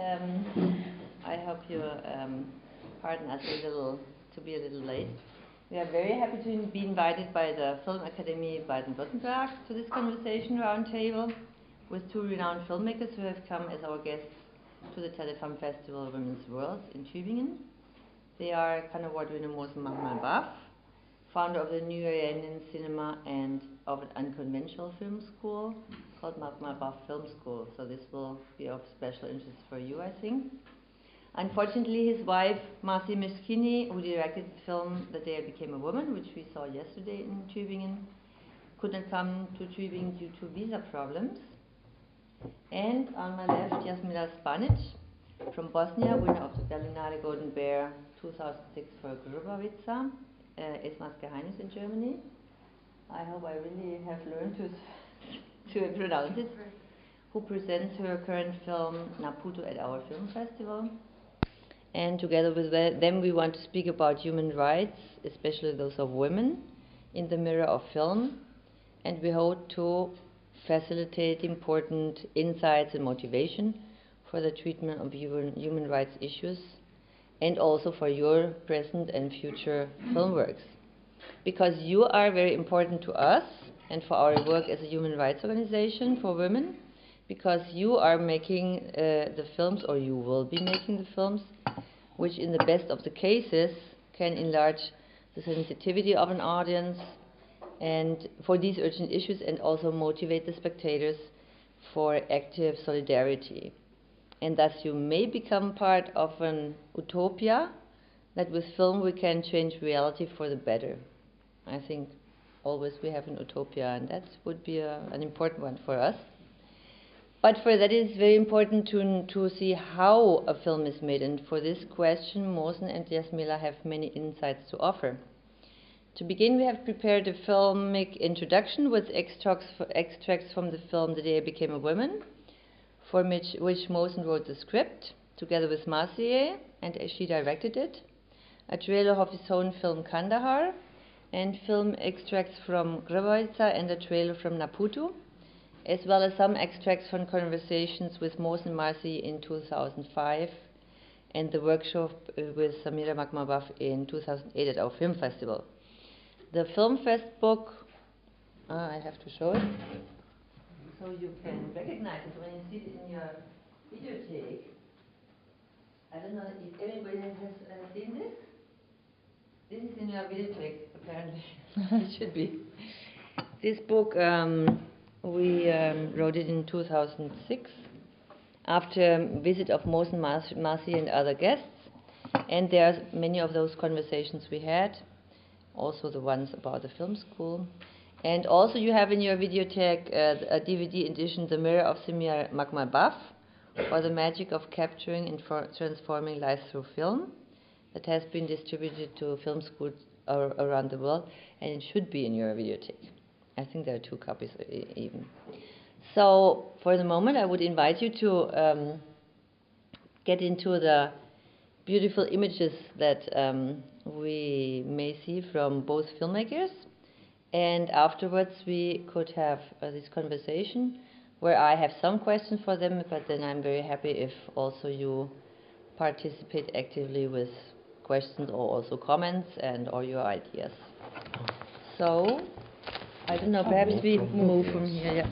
I hope you pardon us to be a little late. We are very happy to be invited by the Film Academy Baden-Wuerttemberg to this conversation roundtable with two renowned filmmakers who have come as our guests to the TERRE Film Festival Women's World in Tübingen. They are Cannes Award winner Mohsen Makhmalbaf, founder of the new Iranian cinema and of an unconventional film school called Makhmalbaf Film School. So this will be of special interest for you, I think. Unfortunately, his wife, Marci Mishkini, who directed the film The Day I Became a Woman, which we saw yesterday in Tübingen, could not come to Tübingen due to visa problems. And on my left, Jasmila Zbanic from Bosnia, winner of the Berlinale Golden Bear 2006 for Grubavica, Esmas Geheimnis in Germany. I hope I really have learned to pronounce it. Who presents her current film Naputo at our film festival. And together with them we want to speak about human rights, especially those of women, in the mirror of film. And we hope to facilitate important insights and motivation for the treatment of human rights issues, and also for your present and future film works. Because you are very important to us and for our work as a human rights organization for women, because you are making the films, or you will be making the films, which in the best of the cases can enlarge the sensitivity of an audience and for these urgent issues, and also motivate the spectators for active solidarity. And thus you may become part of an utopia that with film we can change reality for the better. I think always we have an utopia, and that would be an important one for us. But for that it is very important to see how a film is made, and for this question Mohsen and Jasmila have many insights to offer. To begin, we have prepared a filmic introduction with extracts from the film The Day I Became a Woman, for which Mohsen wrote the script together with Marci, and she directed it, a trailer of his own film Kandahar, and film extracts from Grubavica and a trailer from Naputo, as well as some extracts from conversations with Mohsen and Marci in 2005 and the workshop with Samira Makhmalbaf in 2008 at our film festival. The Film Fest book, I have to show it, so you can recognize it when you see it in your videotape. I don't know if anybody has seen this. This is in your videotape, apparently. It should be. This book, we wrote it in 2006 after a visit of Mohsen, Marci and other guests, and there are many of those conversations we had, also the ones about the film school. And also you have in your videothek a DVD edition, The Mirror of Samira Makhmalbaf, or the magic of capturing and transforming life through film, that has been distributed to film schools around the world, and it should be in your videothek. I think there are 2 copies even. So for the moment I would invite you to get into the beautiful images that we may see from both filmmakers, and afterwards we could have this conversation where I have some questions for them, but then I'm very happy if also you participate actively with questions or also comments and or your ideas. So I don't know, perhaps we move from here. Yeah.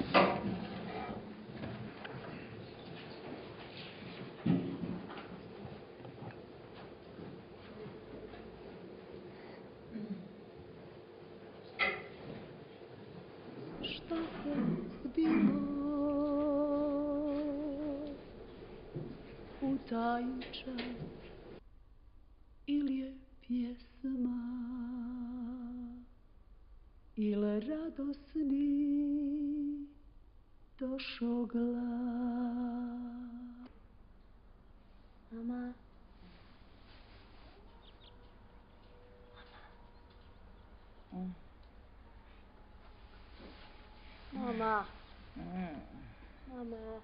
Ili pjesma, ili radosni došao glas. Mama. Mama. Mama.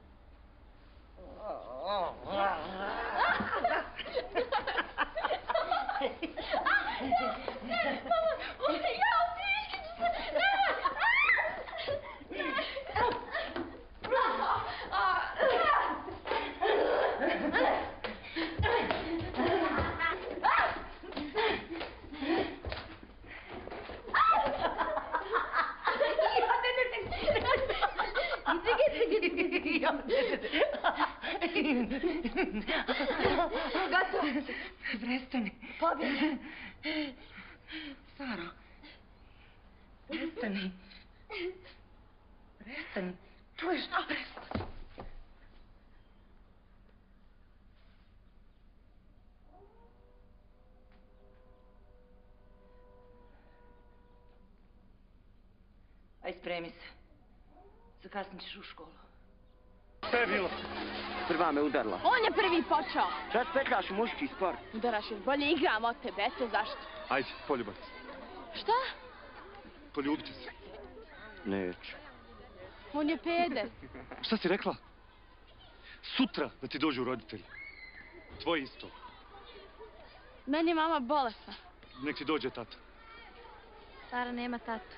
Gotovo. Prestani. Pobjeda. Saro. Prestani. Prestani. Čuješ? Prestani. Aj, spremi se. Zakasnit ćeš u školu. Šta je bilo? Prva me udarila. On je prvi počeo. Čas petljaš u muški sport. Udaraš jer bolje igram od tebe, eto zašto. Ajde, poljubac. Šta? Poljubite se. Neću. On je peder. Šta si rekla? Sutra da ti dođu roditelji. Tvoji isto. Meni je mama bolesna. Nek ti dođe tata. Sara nema tatu.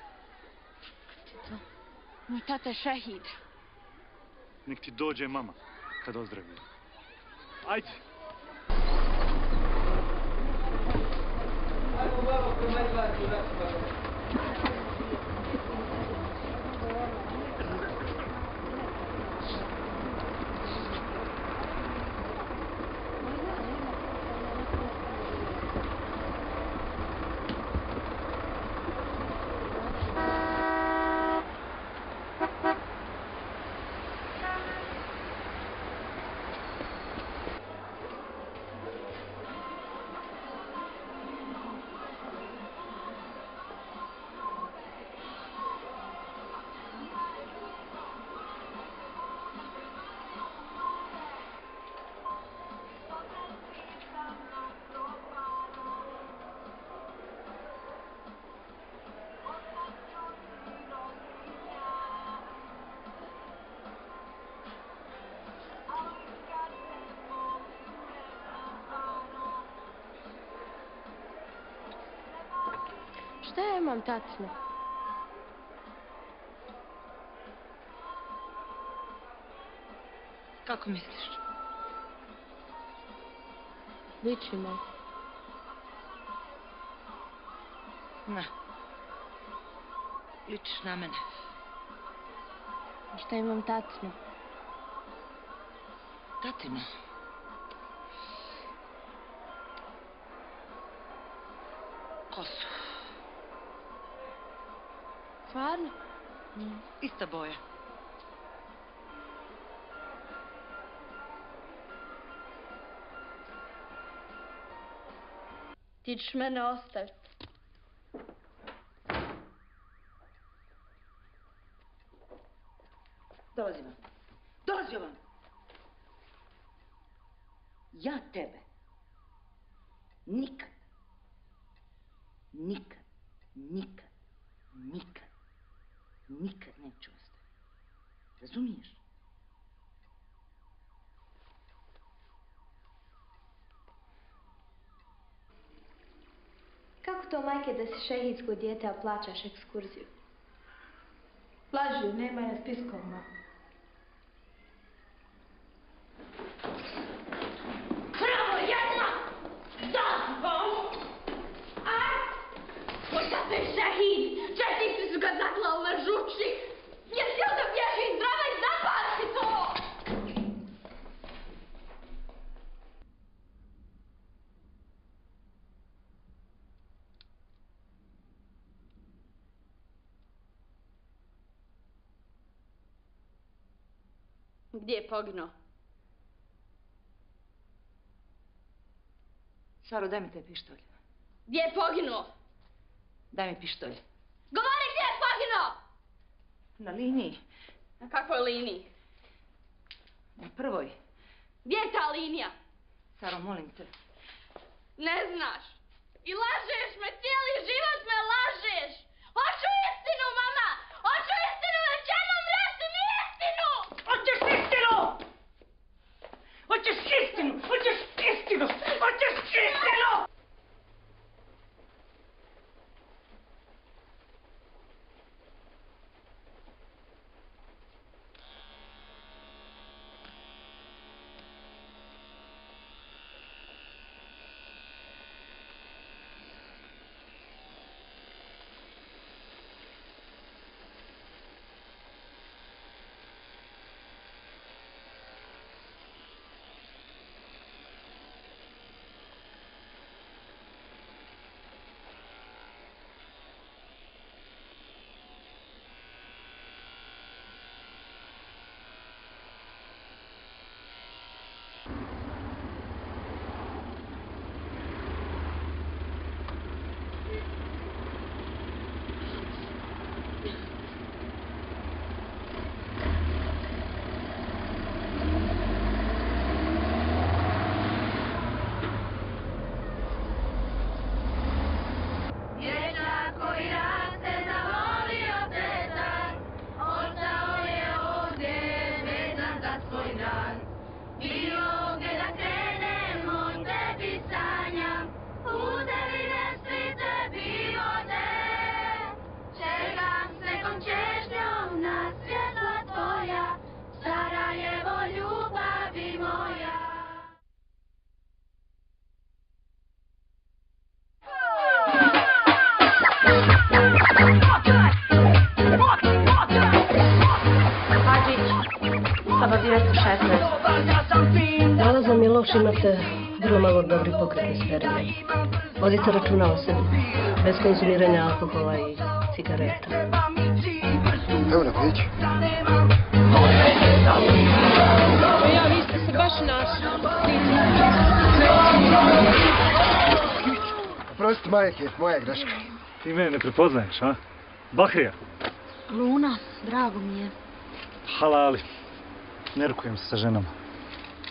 Moj tata je šehid. Nek ti dođe mama kad ozdravi. Ajde. Šta ja imam tatino? Kako misliš? Liči me. Ne. Ličiš na mene. Šta imam tatino? Tatino. Kosu. Stvarno? Ista boja. Ti ćeš mene ostaviti. Dolazi vam. Dolazi vam. Ja tebe nikad, nikad, nikad, nikad, nikad neću ostaviti. Razumiješ? Kako to, majke, da si šehidsko dijete, a plaćaš ekskurziju? Laži, nema je spiskovno. Pravo jedna! Zazvom! A? Možda se šehid! Četnici su ga zaklali na žučnik! Je htio da bježi zdrava i zapasi to! Gdje je poginuo? Saro, daj mi taj pištolj. Gdje je poginuo? Daj mi pištolj. Govori gdje je poginuo! Na liniji. Na kakvoj liniji? Na prvoj. Gdje je ta linija? Saro, molim te. Ne znaš. I lažeš me, cijeli život me lažeš. Hoću istinu, mama! Hoću istinu, već jednom reci mi istinu! Hoćeš istinu! Hoćeš istinu! Hoćeš istinu! Hoćeš istinu! imate vrlo malo dobrih pokretnih sferija. Vodite računa o sebi, bez konzumiranja alkohola i cigareta. Evo na pić. Ja, vi ste se baš našli. Prosti, majke, moja greška. Ti mene ne prepoznaješ, a? Bahrija. Luna, drago mi je. Halali. Ne rukujem se sa ženama.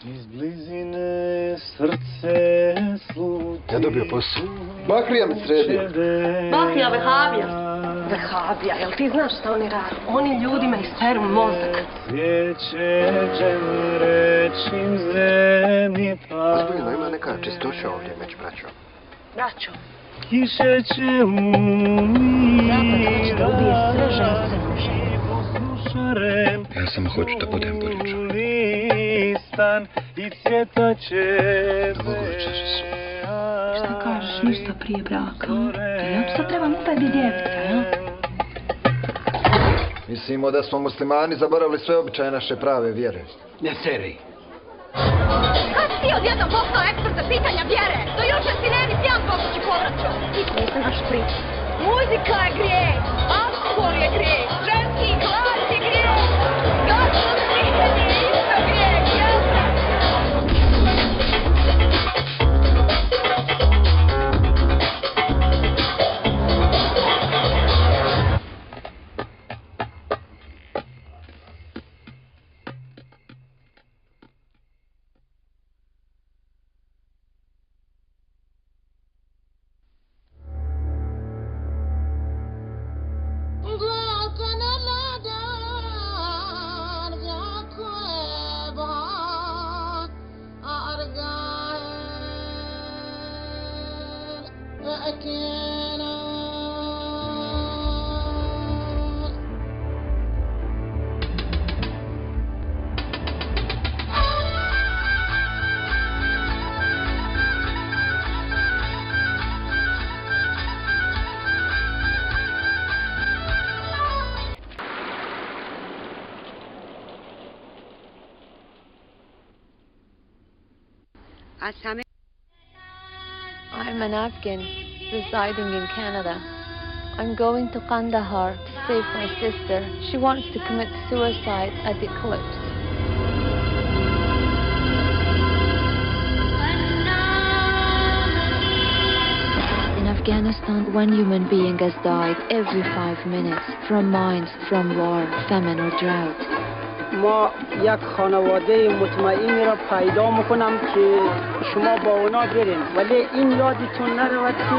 Iz blizine srce sluti... Ja dobio posao. Bahrija me sredio. Bahrija, vehabija. Vehabija, jel ti znaš šta oni rade? Oni ljudima isperu mozak. Cvijeće džemre čim zemi pa... Ozbiljno, ima neka čistoća ovdje među braćom. Braćo. Kiše će umiti... Zapad hoće da ubije sve ženstveno žene. Ja samo hoću da budem boljučan. I cvjeta će... Da mogu večeras su. Šta kažeš, ništa prije braka? Ja tu sad trebam opet biti djevica, ja? Mislimo da smo muslimani zaboravili sve običaje naše prave vjere. Ne seri. Kad si odjednom postao ekspert za pitanja vjere? Do jučer si ne bi pijan pokući povraćao. Ti nisi naš prič. Muzika je grijeh, alkohol je grijeh, ženski glas je grijeh, gasno pitanje je isto grijeh, jel da? I'm an Afghan residing in Canada. I'm going to Kandahar to save my sister. She wants to commit suicide at the eclipse. In Afghanistan, one human being has died every 5 minutes from mines, from war, famine or drought. ما یک خانواده مطمئنی را پیدا میکنم که شما با اونا برین، ولی این یادتون نرود که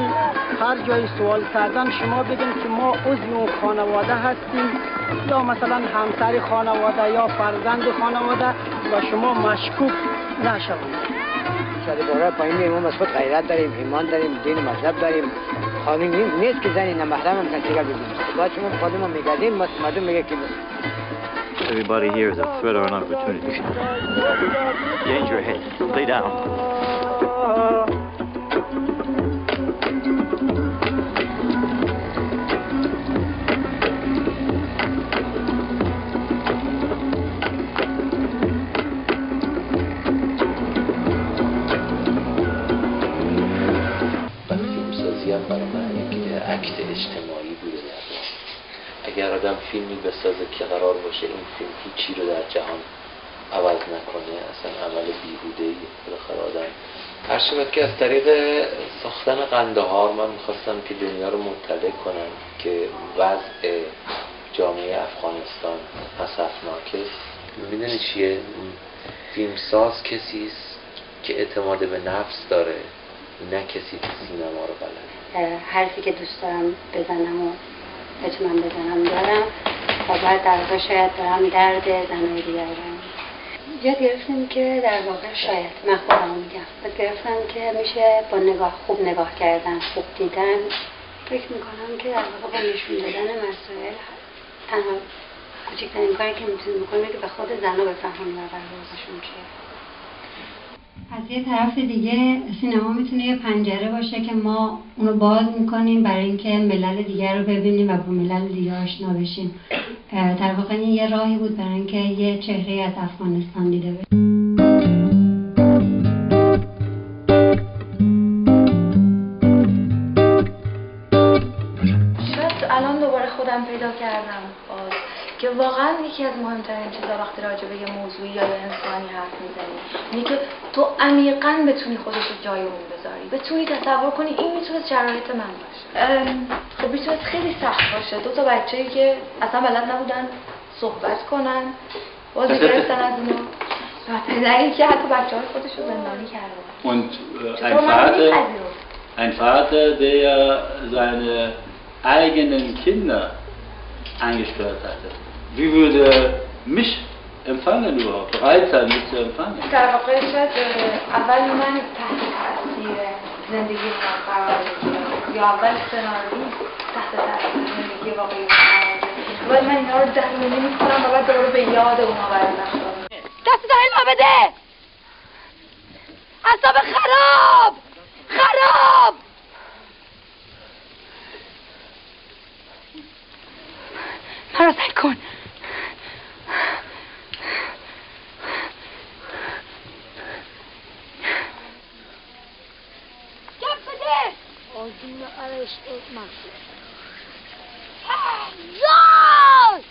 هر جای سوال کردن شما بگین که ما عضو اون خانواده هستیم یا مثلا همسر خانواده یا فرزند خانواده و شما مشکوک نشوید. سر پایین ما مثبت غیرت داریم، ایمان داریم، دین و مذهب داریم. قانون نیست که زنی نمحرم هم کنسیگل بگیم. باید شما خودمون میگردیم، مردم میگه که everybody here is a threat or an opportunity. Danger ahead. Lay down. فیلمسازی هم برای من یک اکت اجتماعی بوده در واقع. اگر آدم فیلمی بسازه که قرار باشه این فیلم هیچی رو در جهان عوض نکنه، اصلا عمل بیهوده‌ای بالاخره آدم هر شود که از طریق ساختن قندهار من میخواستم که دنیا رو مطلع کنم که وضع جامعه افغانستان اسفناکه. میدونی چیه؟ فیلمساز کسی است که اعتماد به نفس داره، نه کسی که سینما رو بلده. حرفی که دوست دارم بزنم و بتونم بزنم دارم و بعد در واقع شاید دارم درد زنهای دیگر دارم. یاد گرفتیم که در واقع شاید من خودم میگم یاد گرفتم که میشه با نگاه خوب نگاه کردن، خوب دیدن. فکر میکنم که در واقع با نشون دادن مسائل تنها کوچکترین کاری که میتونیم بکنیم که به خود زنها بفهمیم و برنامه‌شون چیه. از یه طرف دیگه سینما میتونه یه پنجره باشه که ما اونو باز میکنیم برای اینکه ملل دیگر رو ببینیم و با ملل دیگه آشنا بشیم. در واقع این یه راهی بود برای اینکه یه چهره از افغانستان دیده بشه. الان دوباره خودم پیدا کردم باز که واقعا یکی از مهمترین چیزا وقتی راجع به یه موضوعی یا انسانی حرف میزنی اینه که تو عمیقاً بتونی خودت رو جای اون بذاری، بتونی تصور کنی این میتونه شرایط من باشه. خب میتونه خیلی سخت باشه. دو تا بچه‌ای که اصلا بلد نبودن صحبت کنن باز گرفتن از اونو و پدری که حتی بچه‌های خودش رو زندانی کرده. Und ein Vater, der seine eigenen Kinder eingesperrt hatte. Wie würde mich empfangen überhaupt? Bereit sein, mich zu empfangen? در واقع شاید اول من تحت تاثیر زندگی من قرار بگیرم یا اول سناریو تحت تاثیر زندگی واقعی قرار بگیرم. ولی من اینا رو درمانی میکنم و بعد دوباره به یاد اونا برمی‌گردم. دست داخل ما بده. اعصاب خراب. مرا سعی کن. گپ بده. آزون عرش اتمن. زار.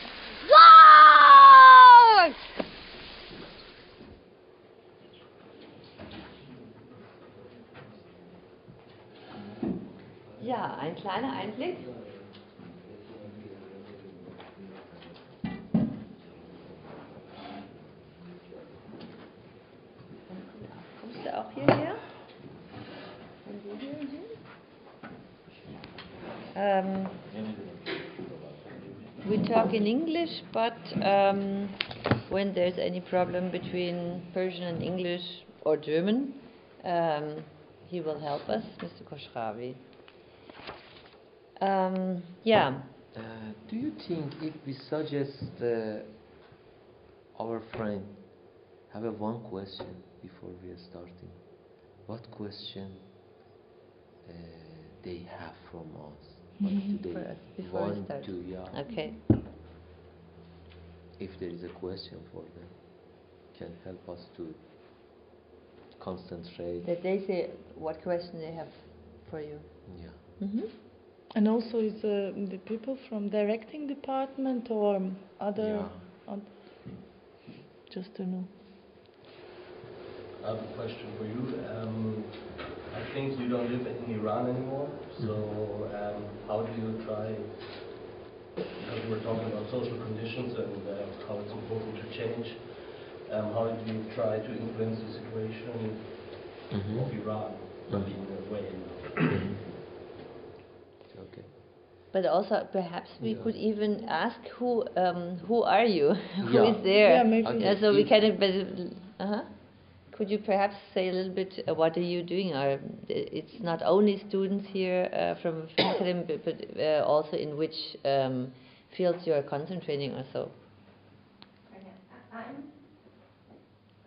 Ja, ein kleiner Einblick. Kommst du auch hierher? We talk in English, but when there's any problem between Persian and English or German, he will help us, Mr. Koshravi. Yeah. Do you think if we suggest our friend have one question before we are starting, what question they have from us? What do they want to? Yeah. Okay. If there is a question for them, can help us to concentrate. That they say what question they have for you. Yeah. And also is the people from directing department or other? Yeah. Just to know. I have a question for you. I think you don't live in Iran anymore, so how do you try, because we're talking about social conditions and how it's important to change, how do you try to influence the situation of Iran in a way? Okay. But also perhaps we could even ask who are you? Who Yeah. is there? Yeah, maybe. Okay. So we can. Could you perhaps say a little bit what are you doing? Or it's not only students here from film academy, but also in which fields you are concentrating or so.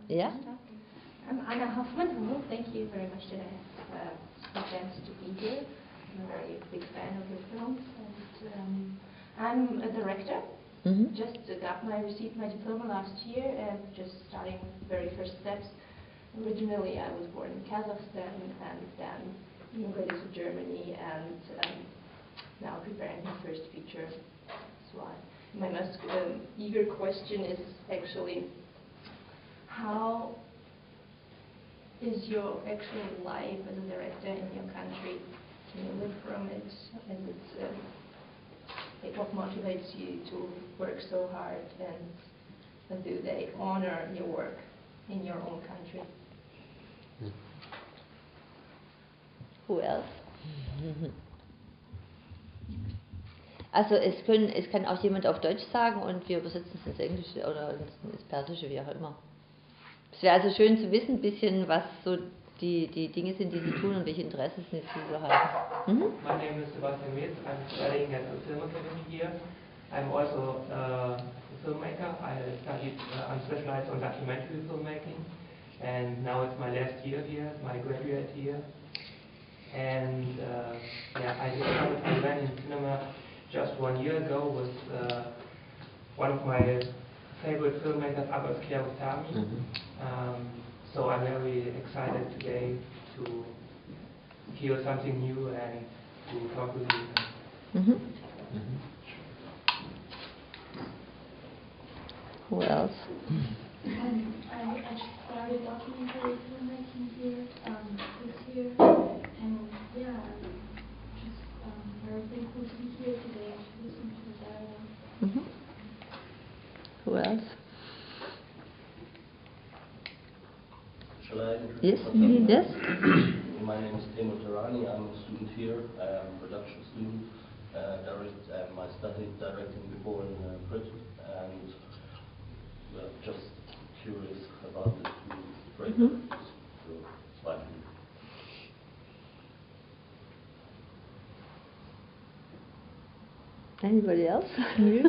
Yeah. I'm Anna Hoffman. Hello. Thank you very much that I have the chance to be here. I'm a very big fan of your films, and I'm a director. Just received my diploma last year, and just starting with the very first steps. Originally, I was born in Kazakhstan, and then immigrated to Germany, and now preparing my first feature. That's why my most eager question is actually, how is your actual life as a director in your country? Can you live from it? And it's, what motivates you to work so hard, and do they honor your work in your own country? Who else? Also es kann auch jemand auf Deutsch sagen und wir übersetzen es ins Englische oder ins Persische, wie auch immer. Es wäre also schön zu wissen, ein bisschen, was so die Dinge sind, die Sie tun und welche Interessen Sie so haben. My name is Sebastian Metz. I'm studying at the Film Academy here. I'm also a filmmaker. I'm specialized on documentary filmmaking, and now it's my last year here, my graduate year. And I discovered Iranian cinema just 1 year ago with one of my favorite filmmakers, Abbas Kiarostami. So I'm very excited today to hear something new and to talk with you. Who else? I just started documentary filmmaking here this year, and yeah, I'm just very thankful to be here today to listen to the dialogue. Who else? Shall I Yes, introduce yes. My name is TERRE. I'm a student here. I am a production student. I studied directing before in Britain, and just curious about the two breakdowns. So, bye. Anybody else? Okay,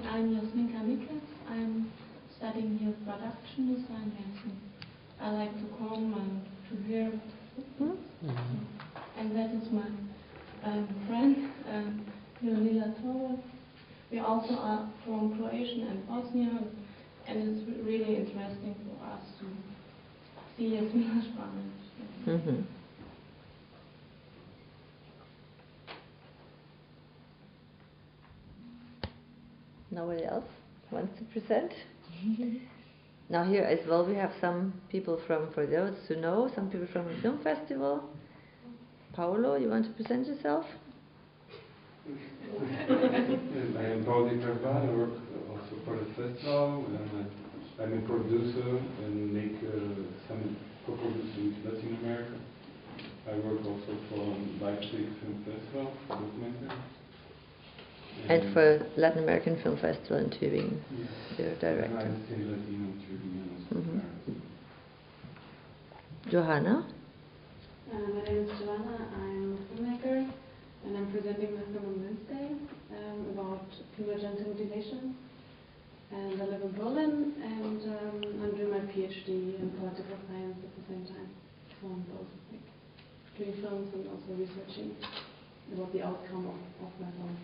I'm Jasmila Zbanic. I'm studying here production design, and I like to come and to hear. And that is my friend, Jasmila Zbanic. We also are from Croatia and Bosnia, and it's really interesting for us to see Jasmila Zbanic. Nobody else wants to present? Now here as well we have some people from, for those who know, some people from the film festival. Paolo, you want to present yourself? I am Paolo Di Carva. I work also for the festival. I'm a producer and make some co-producers in Latin America. I work also for Leipzig Film Festival for documentary. And for Latin American Film Festival in Tübingen, you're director. Johanna? My name is Joanna. I'm a filmmaker, and I'm presenting my film on Wednesday about female-genital mutilation. And I live in Berlin, and I'm doing my PhD in political science at the same time. So I'm both like doing films and also researching about the outcome of my film.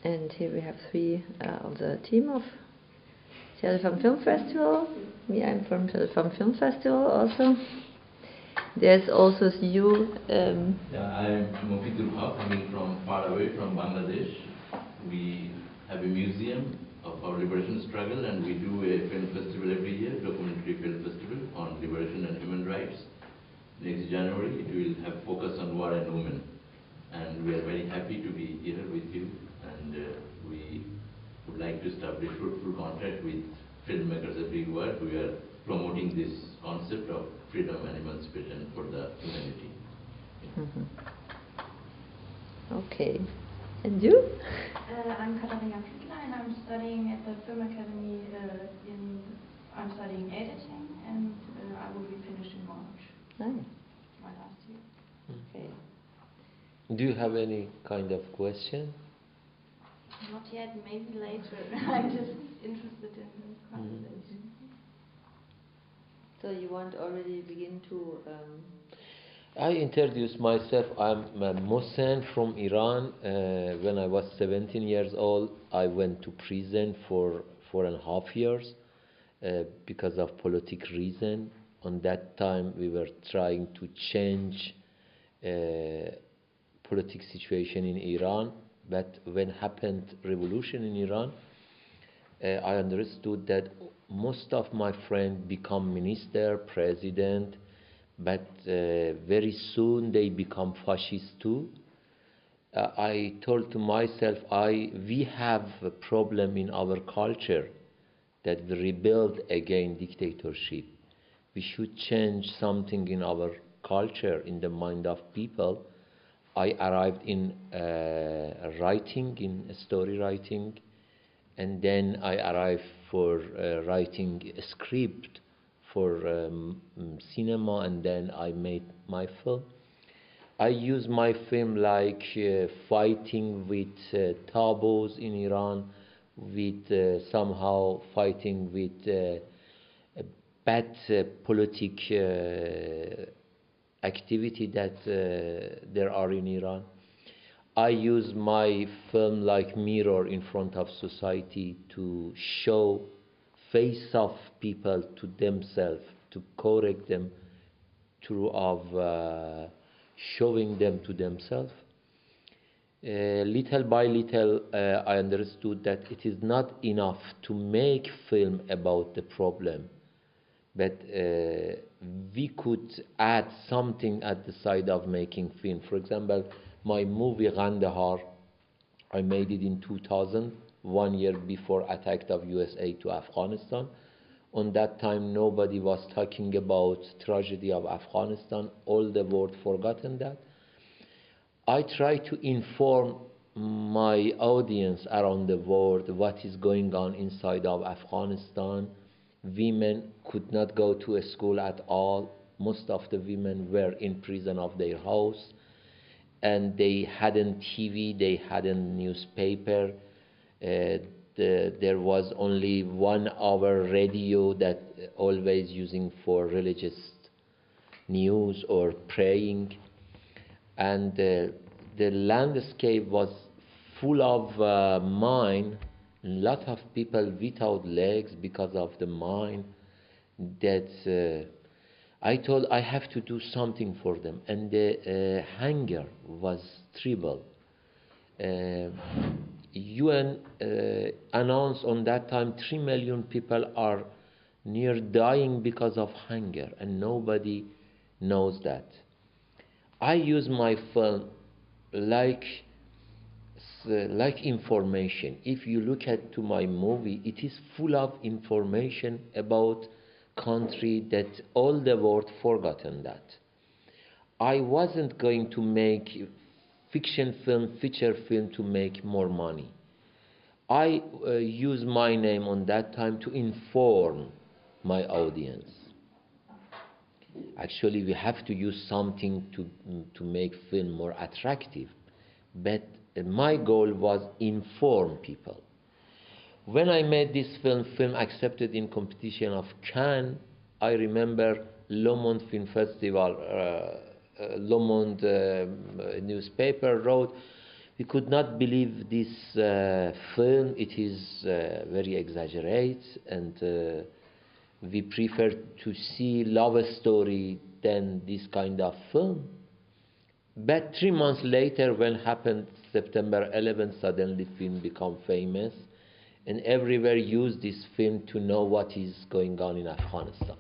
And here we have three of the team of TERRE Film Festival. Me, I'm from TERRE Film Festival also. There's also you. I'm Mofidur Haq, coming from far away from Bangladesh. We have a museum of our liberation struggle, and we do a film festival every year, documentary film festival on liberation and human rights. Next January it will have focus on war and women. And we are very happy to be here with you, and we would like to establish fruitful contact with filmmakers everywhere. We are promoting this concept of freedom and emancipation for the humanity. Okay. And you? I'm Katharina Fiedler, and I'm studying at the Film Academy I'm studying editing, and I will be finished in March. Nice. My last year. Okay. Do you have any kind of question? Not yet, maybe later. I'm just interested in the conversation. So you want already begin to... I introduce myself. I'm Mohsen from Iran. When I was 17 years old, I went to prison for 4.5 years because of political reason. On that time, we were trying to change political situation in Iran. But when happened revolution in Iran, I understood that most of my friends become minister, president, but very soon they become fascist too. I told to myself, we have a problem in our culture that we rebuild again dictatorship. We should change something in our culture, in the mind of people. I arrived in writing, in story writing, and then I arrived for writing a script for cinema, and then I made my film. I use my film like fighting with taboos in Iran, with somehow fighting with bad politic activity that there are in Iran. I use my film like mirror in front of society to show face of people to themselves, to correct them through of showing them to themselves. Little by little, I understood that it is not enough to make film about the problem, but we could add something at the side of making film. For example, my movie Gandhar, I made it in 2000, 1 year before attack of USA to Afghanistan. On that time, nobody was talking about tragedy of Afghanistan. All the world forgotten that. I try to inform my audience around the world what is going on inside of Afghanistan. Women could not go to a school at all. Most of the women were in prison of their house, and they hadn't TV, they hadn't newspaper. There was only 1 hour radio that always using for religious news or praying. And the landscape was full of mine, a lot of people without legs because of the mine, that I thought I have to do something for them. And the hunger was terrible. UN announced on that time 3 million people are near dying because of hunger, and nobody knows that. I use my film like information. If you look at to my movie, it is full of information about country that all the world forgotten that. I wasn't going to make fiction film, feature film to make more money. I use my name on that time to inform my audience. Actually, we have to use something to make film more attractive. But my goal was inform people. When I made this film accepted in competition of Cannes, I remember Le Monde Film Festival, Le Monde newspaper wrote, we could not believe this film, it is very exaggerated, and we prefer to see love story than this kind of film. But 3 months later, when happened September 11th, suddenly film become famous, and everywhere use this film to know what is going on in Afghanistan.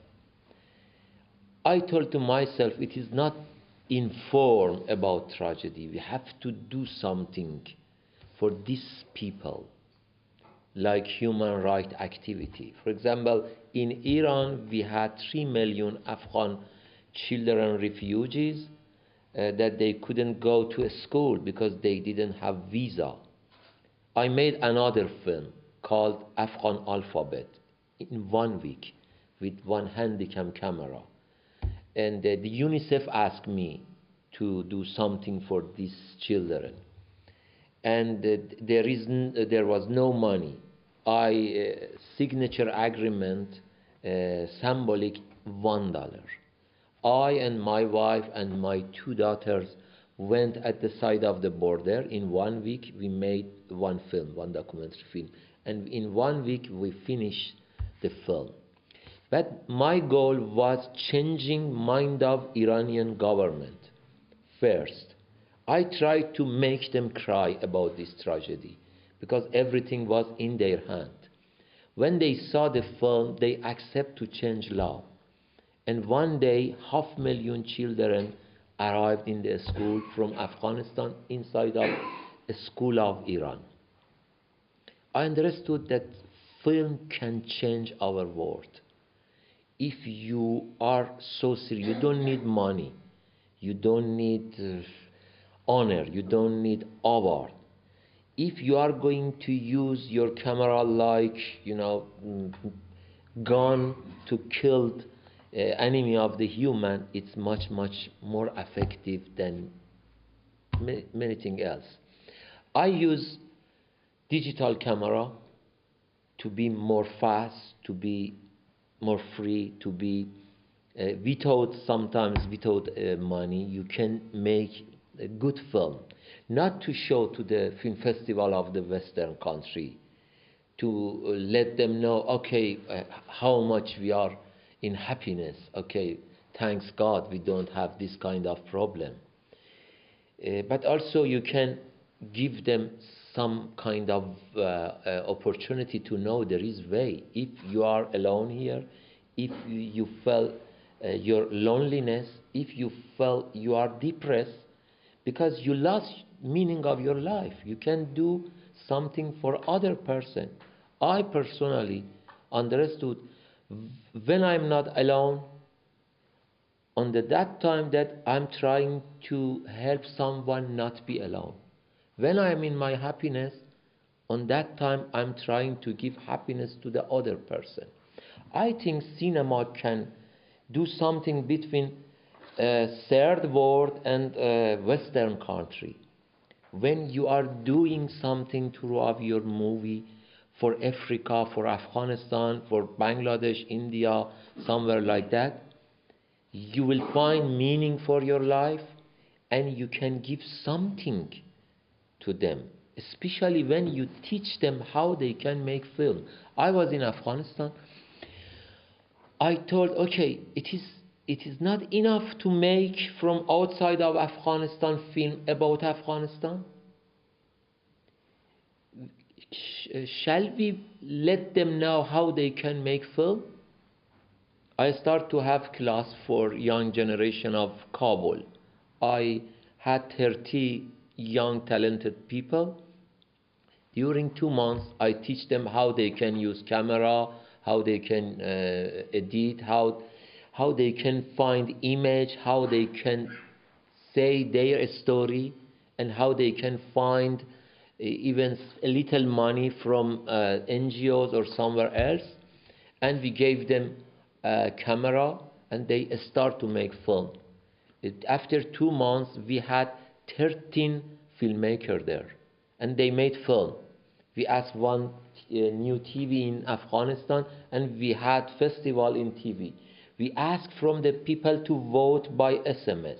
I told to myself, it is not inform about tragedy. We have to do something for these people, like human rights activity. For example, in Iran, we had 3 million Afghan children refugees that they couldn't go to a school because they didn't have visa. I made another film called Afghan Alphabet in 1 week with 1 handycam camera. And the UNICEF asked me to do something for these children. And there was no money. Signature agreement, symbolic $1. I and my wife and my 2 daughters went at the side of the border. In 1 week, we made 1 film, 1 documentary film. And in 1 week, we finished the film. But my goal was changing mind of Iranian government. First, I tried to make them cry about this tragedy because everything was in their hand. When they saw the film, they accept to change law. And one day, 500,000 children arrived in the school from Afghanistan inside of a school of Iran. I understood that film can change our world. If you are so serious, you don't need money, you don't need honor, you don't need award. If you are going to use your camera like, gun to kill enemy of the human, it's much, much more effective than anything else. I use digital camera to be more fast, to be more free, to be sometimes without money. You can make a good film, not to show to the film festival of the Western country, to let them know, okay, how much we are in happiness. Okay, thanks God we don't have this kind of problem. But also you can give them some kind of opportunity to know there is way. If you are alone here, if you felt your loneliness, if you felt you are depressed because you lost meaning of your life, you can do something for other person. I personally understood when I'm not alone, on that time that I'm trying to help someone not be alone. When I'm in my happiness, on that time I'm trying to give happiness to the other person. I think cinema can do something between third world and Western country. When you are doing something throughout your movie for Africa, for Afghanistan, for Bangladesh, India, somewhere like that, you will find meaning for your life and you can give something to them, especially when you teach them how they can make film. I was in Afghanistan. I told, okay, it is not enough to make from outside of Afghanistan film about Afghanistan. Shall we let them know how they can make film? I start to have class for young generation of Kabul. I had 30 young talented people. During 2 months, I teach them how they can use camera, how they can edit, how they can find image, how they can say their story, and how they can find even a little money from NGOs or somewhere else. And we gave them a camera and they start to make film. After 2 months, we had 13 filmmakers there and they made film. We asked one new TV in Afghanistan and we had festival in TV. We asked from the people to vote by SMS.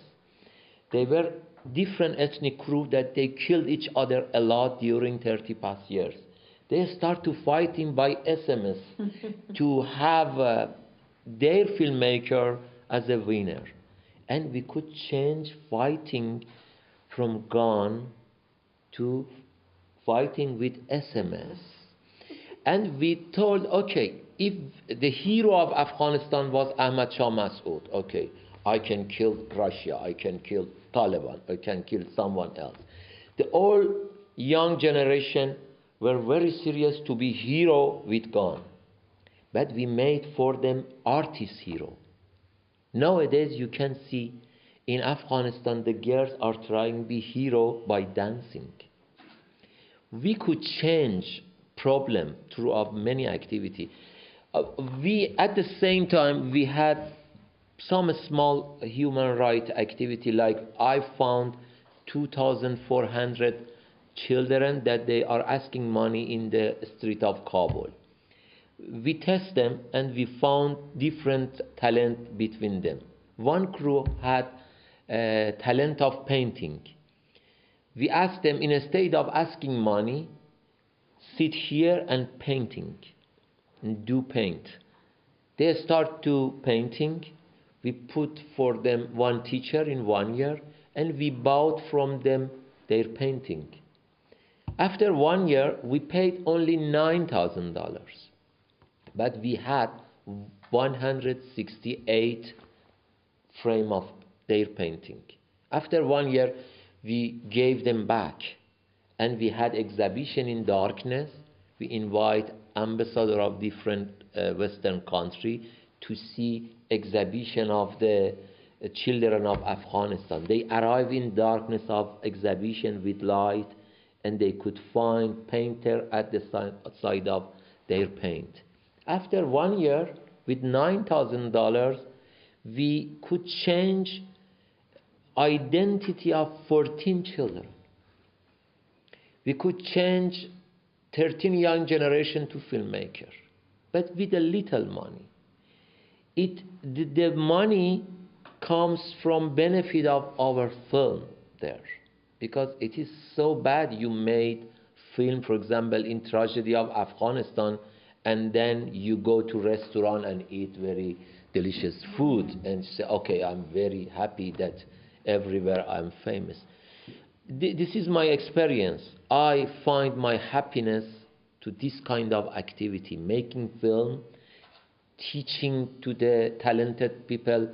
They were different ethnic group that they killed each other a lot during 30 past years. They start to fighting by SMS to have their filmmaker as a winner. And we could change fighting from gun to fighting with SMS. And we told, okay, if the hero of Afghanistan was Ahmad Shah Massoud, okay, I can kill Russia, I can kill Taliban, I can kill someone else. The all young generation were very serious to be hero with gun. But we made for them artist hero. Nowadays you can see in Afghanistan the girls are trying to be hero by dancing. We could change problem throughout many activity. We at the same time we had some small human rights activity, like I found 2,400 children that they are asking money in the street of Kabul. We test them and we found different talent between them. One crew had talent of painting. We asked them, instead of asking money, sit here and painting, and do paint. They start to painting. We put for them one teacher in 1 year and we bought from them their painting. After 1 year, we paid only $9,000. But we had 168 frame of their painting. After 1 year, we gave them back. And we had exhibition in darkness. We invite ambassadors of different Western country to see exhibition of the children of Afghanistan. They arrive in darkness of exhibition with light, and they could find painter at the side of their paint. After 1 year, with $9,000, we could change identity of 14 children. We could change 13 young generation to filmmaker, but with a little money. The money comes from benefit of our film there, because it is so bad you made film, for example, in tragedy of Afghanistan, and then you go to restaurant and eat very delicious food and say, okay, I'm very happy that everywhere I'm famous. this is my experience. I find my happiness to this kind of activity, making film, teaching to the talented people.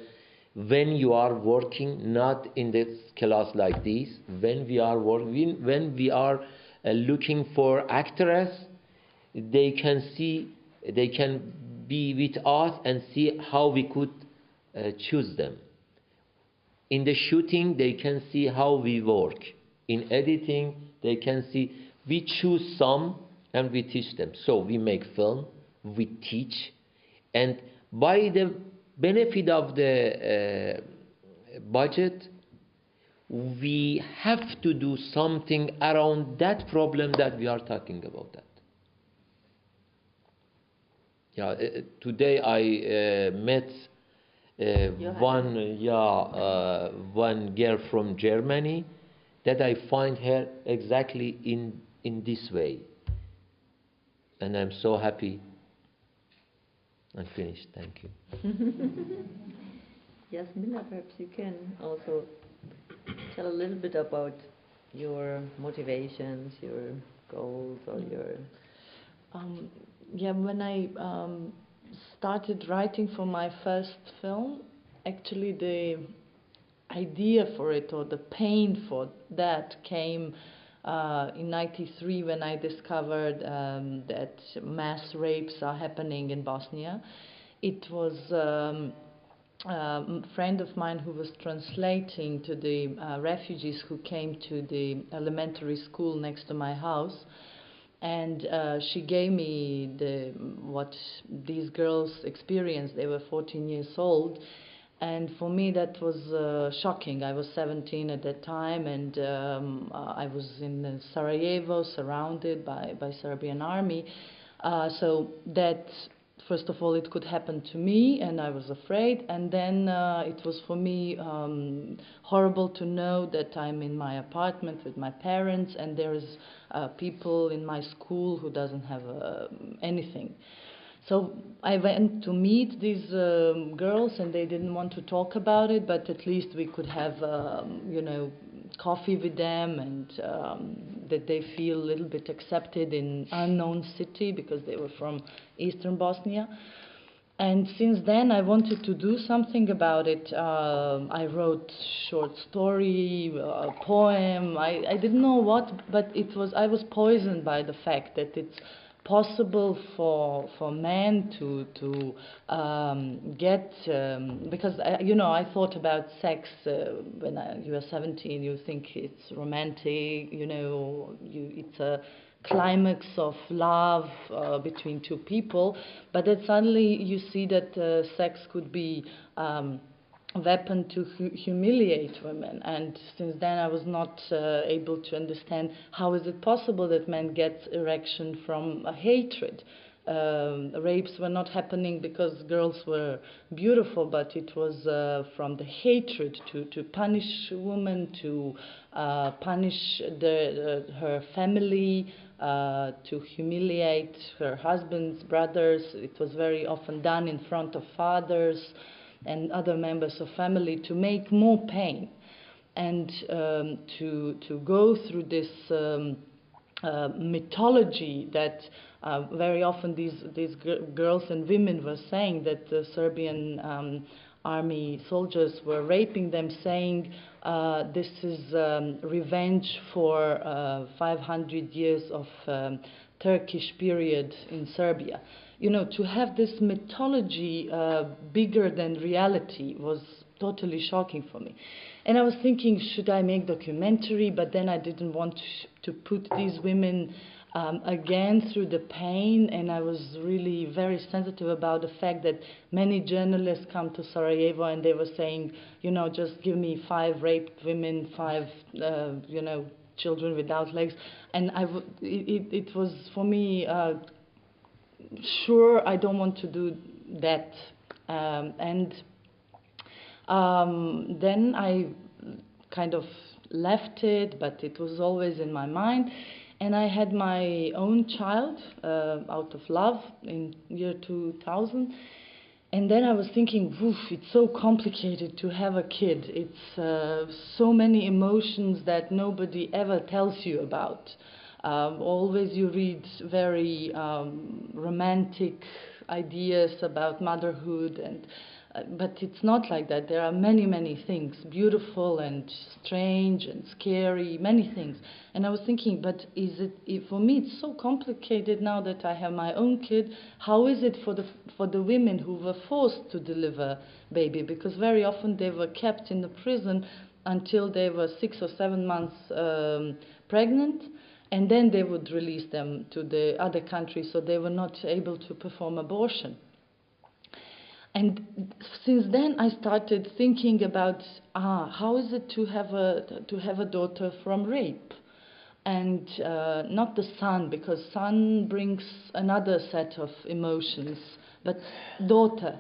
When you are working, not in this class like this, when we are working, when we are looking for actors, they can see, they can be with us and see how we could choose them. In the shooting, they can see how we work. In editing, they can see, we choose some and we teach them. So we make film, we teach, and by the benefit of the budget, we have to do something around that problem that we are talking about. That. Yeah, today I met one girl from Germany that I find her exactly in this way, and I'm so happy. I'm finished. Thank you. Jasmila, perhaps you can also tell a little bit about your motivations, your goals, or your... Yeah, when I started writing for my first film, actually the idea for it, or the pain for that, came in '93 when I discovered that mass rapes are happening in Bosnia. It was a friend of mine who was translating to the refugees who came to the elementary school next to my house, and she gave me what these girls experienced. They were 14 years old, and for me that was shocking. I was 17 at that time, and I was in Sarajevo, surrounded by Serbian army. So that, first of all, it could happen to me, and I was afraid. And then it was for me horrible to know that I'm in my apartment with my parents, and there is people in my school who doesn't have anything. So I went to meet these girls, and they didn't want to talk about it, but at least we could have, you know, coffee with them, and that they feel a little bit accepted in unknown city, because they were from eastern Bosnia. And since then I wanted to do something about it. I wrote short story, a poem, I didn't know what, but it was, I was poisoned by the fact that it's possible for men to get, because you know, I thought about sex when you were 17. You think it's romantic, you know, it's a climax of love between two people, but then suddenly you see that sex could be a weapon to humiliate women. And since then I was not able to understand how is it possible that men get erection from a hatred. Rapes were not happening because girls were beautiful, but it was from the hatred to punish women, to punish her family, to humiliate her husbands, brothers. It was very often done in front of fathers and other members of family to make more pain, and to go through this mythology that very often these girls and women were saying that the Serbian army soldiers were raping them, saying this is revenge for 500 years of Turkish period in Serbia. You know, to have this mythology bigger than reality was totally shocking for me. And I was thinking, should I make documentary? But then I didn't want to put these women again through the pain, and I was really very sensitive about the fact that many journalists come to Sarajevo and they were saying, you know, just give me 5 raped women, 5, you know, children without legs. And it was for me, sure, I don't want to do that. And then I kind of left it, but it was always in my mind. And I had my own child out of love in year 2000. And then I was thinking, woof, it's so complicated to have a kid. It's so many emotions that nobody ever tells you about. Always you read very romantic ideas about motherhood, but it's not like that. There are many, many things, beautiful and strange and scary, many things. And I was thinking, but for me it's so complicated now that I have my own kid. How is it for the women who were forced to deliver baby? Because very often they were kept in the prison until they were 6 or 7 months pregnant, and then they would release them to the other countries, so they were not able to perform abortion. And since then I started thinking about how is it to have a daughter from rape, and not the son, because son brings another set of emotions, but daughter.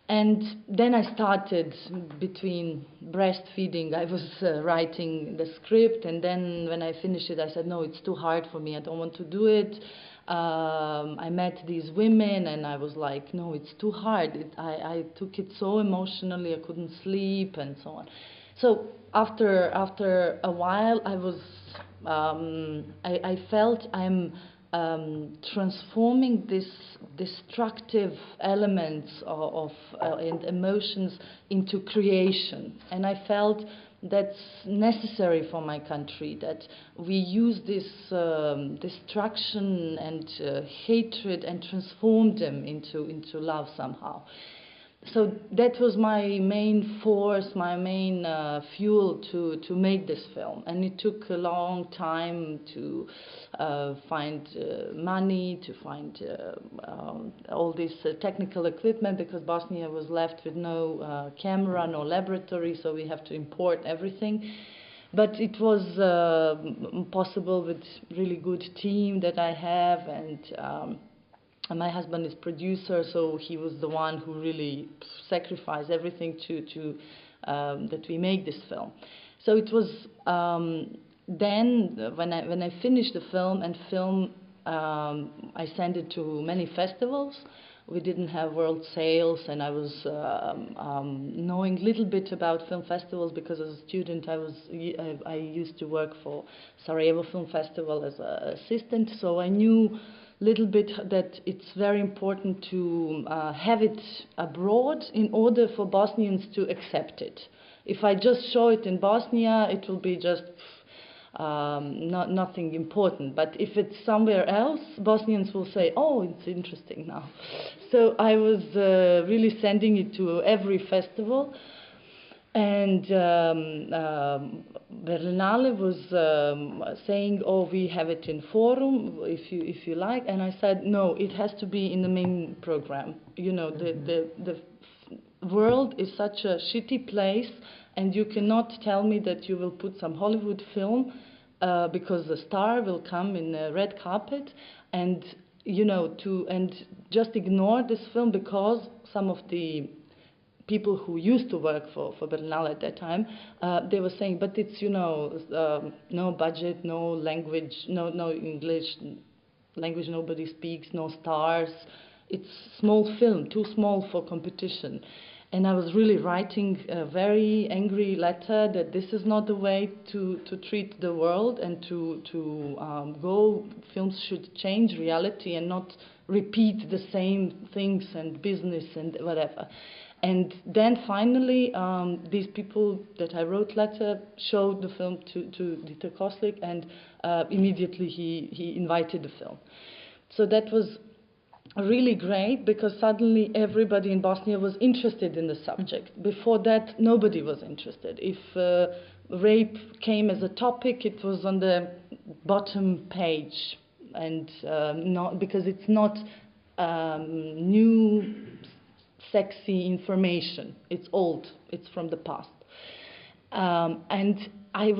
And then I started between breastfeeding. I was writing the script, and then when I finished it, I said, no, it's too hard for me. I don't want to do it. I met these women, and I was like, no, it's too hard. I took it so emotionally. I couldn't sleep, and so on. So after a while, I was I felt I'm transforming this destructive elements and emotions into creation, and I felt that's necessary for my country, that we use this destruction and hatred and transform them into love somehow. So that was my main force, my main fuel to make this film. And it took a long time to find money, to find all this technical equipment, because Bosnia was left with no camera, no laboratory, so we have to import everything. But it was possible with really good team that I have, and my husband is producer, so he was the one who really sacrificed everything to that we make this film. So it was then when I finished the film, I sent it to many festivals. We didn't have world sales, and I was knowing a little bit about film festivals because as a student I used to work for Sarajevo Film Festival as an assistant, so I knew little bit that it's very important to have it abroad in order for Bosnians to accept it. If I just show it in Bosnia, it will be just nothing important. But if it's somewhere else, Bosnians will say, oh, it's interesting now. So I was really sending it to every festival. And Berlinale was saying, oh, we have it in Forum, if you like. And I said, no, it has to be in the main program. You know, the world is such a shitty place, and you cannot tell me that you will put some Hollywood film because the star will come in a red carpet, and, you know, and just ignore this film because some of the people who used to work for Berlinale at that time, they were saying, but it's, you know, no budget, no language, no English language nobody speaks, no stars. It's small film, too small for competition. And I was really writing a very angry letter that this is not the way to treat the world and to go. Films should change reality and not repeat the same things and business and whatever. And then finally, these people that I wrote letter showed the film to Dieter Koslik, and immediately he invited the film. So that was really great, because suddenly everybody in Bosnia was interested in the subject. Before that, nobody was interested. If rape came as a topic, it was on the bottom page, and not because it's not new sexy information. It's old. It's from the past. And I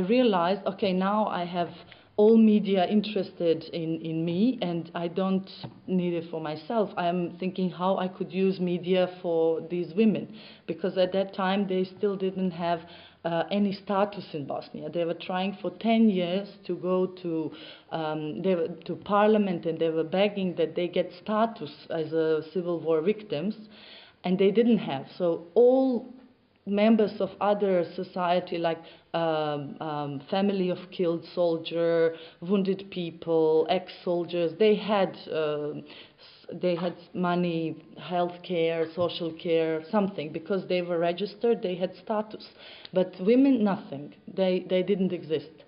realized, okay, now I have all media interested in me, and I don't need it for myself. I am thinking how I could use media for these women, because at that time they still didn't have any status in Bosnia. They were trying for 10 years to go to parliament, and they were begging that they get status as a civil war victims, and they didn't have. So all members of other society, like family of killed soldier, wounded people, ex-soldiers, they had money, health care, social care, something, because they were registered, they had status. But women, nothing. They didn't exist.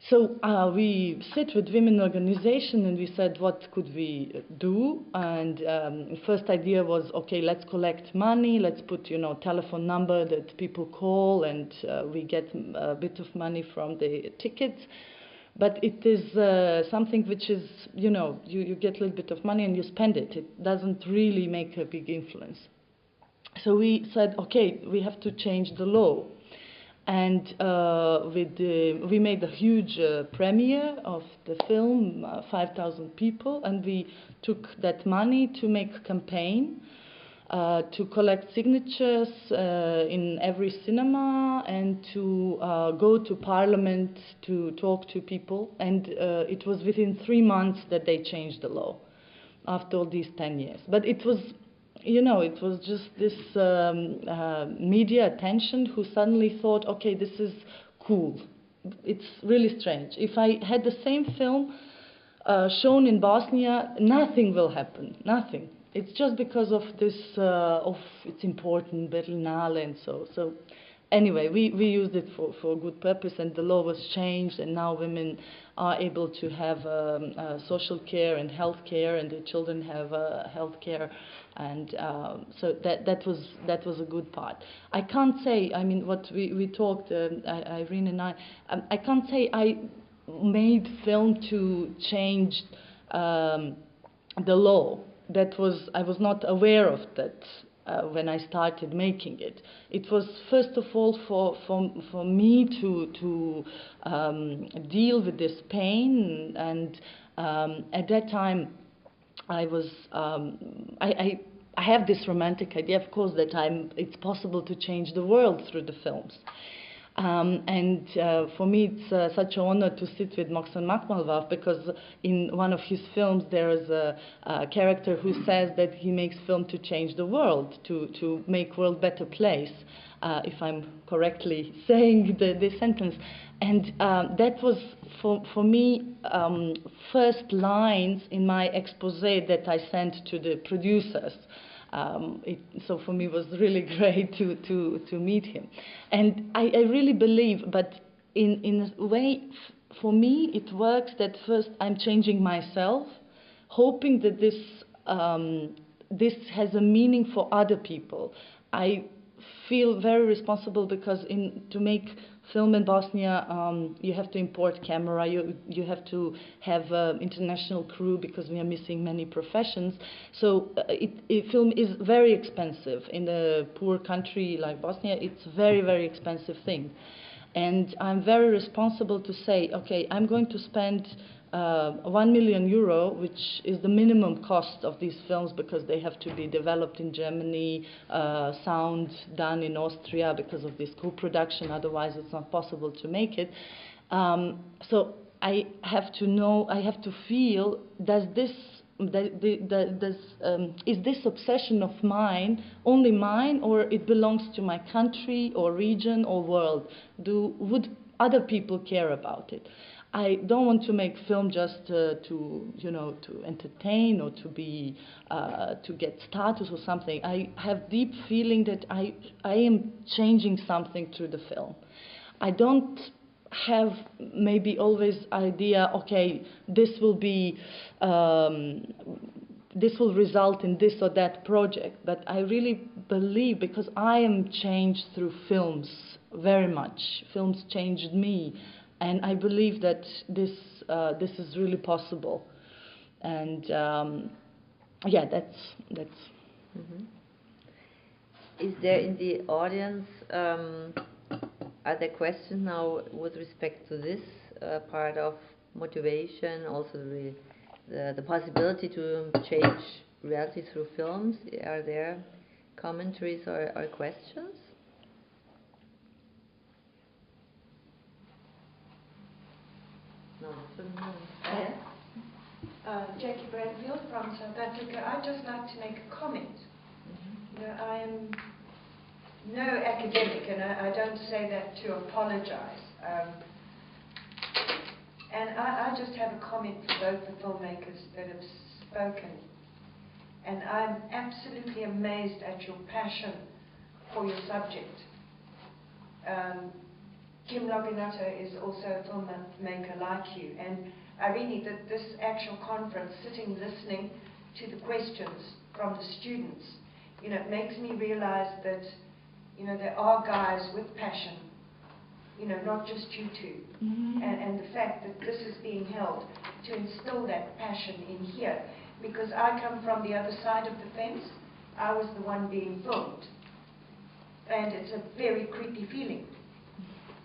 So we sit with women organization and we said, what could we do? And first idea was, okay, let's collect money, let's put, telephone number that people call, and we get a bit of money from the tickets. But it is something which is, you get a little bit of money and you spend it. It doesn't really make a big influence. So we said, okay, we have to change the law. And we made a huge premiere of the film, 5,000 people, and we took that money to make a campaign, to collect signatures in every cinema, and to go to parliament to talk to people. And it was within 3 months that they changed the law, after all these 10 years. But it was, it was just this media attention who suddenly thought, okay, this is cool. It's really strange. If I had the same film shown in Bosnia, nothing will happen, nothing. It's just because of this, it's important, Berlinale, and so. So anyway, we used it for a good purpose, and the law was changed, and now women are able to have social care and health care, and their children have health care. And so that was a good part. I can't say, I mean, what we talked, Irene and I can't say I made film to change the law. I was not aware of that when I started making it. It was first of all for me to deal with this pain, and at that time I was I have this romantic idea, of course, that it's possible to change the world through the films. And for me, it's such an honor to sit with Mohsen Makhmalbaf, because in one of his films there is a character who says that he makes film to change the world, to make world better place, if I'm correctly saying the sentence. And that was, for me, first lines in my expose that I sent to the producers. So for me it was really great to meet him. And I really believe, but in a way, for me it works that first I'm changing myself, hoping that this has a meaning for other people. I feel very responsible, because to make film in Bosnia, you have to import camera, you have to have international crew, because we are missing many professions. So film is very expensive. In a poor country like Bosnia, it's a very, very expensive thing. And I'm very responsible to say, okay, I'm going to spend €1 million, which is the minimum cost of these films, because they have to be developed in Germany, sound done in Austria because of this co-production, otherwise it's not possible to make it. So I have to know, I have to feel, is this obsession of mine only mine, or it belongs to my country or region or world? Would other people care about it? I don't want to make film just to entertain, or to get status or something. I have deep feeling that I am changing something through the film. I don't have maybe always idea, okay, this will result in this or that project, but I really believe, because I am changed through films very much. Films changed me. And I believe that this is really possible, and yeah, that's. Mm-hmm. Is there in the audience are there questions now with respect to this part of motivation, also the possibility to change reality through films? Are there commentaries or questions? Jackie Bradfield from South Africa. I'd just like to make a comment. You know, I am no academic, and I don't say that to apologize. And I just have a comment for both the filmmakers that have spoken. And I'm absolutely amazed at your passion for your subject. Kim Loginotto is also a filmmaker like you, and I really, this actual conference, sitting listening to the questions from the students, you know, it makes me realize that, you know, there are guys with passion, you know, not just you two. And the fact that this is being held to instill that passion in here, because I come from the other side of the fence. I was the one being filmed, and it's a very creepy feeling,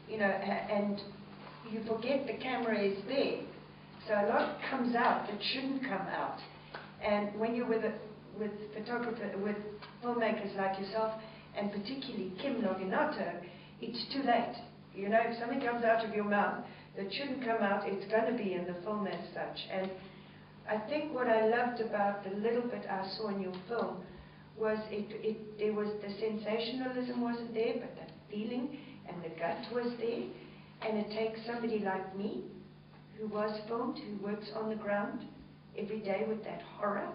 you know, and you forget the camera is there. So a lot comes out that shouldn't come out. And when you're with filmmakers like yourself, and particularly Kim Loginotto, it's too late. You know, if something comes out of your mouth that shouldn't come out, it's going to be in the film as such. And I think what I loved about the little bit I saw in your film was there was the sensationalism wasn't there, but that feeling and the gut was there. And it takes somebody like me, who was filmed, who works on the ground every day with that horror,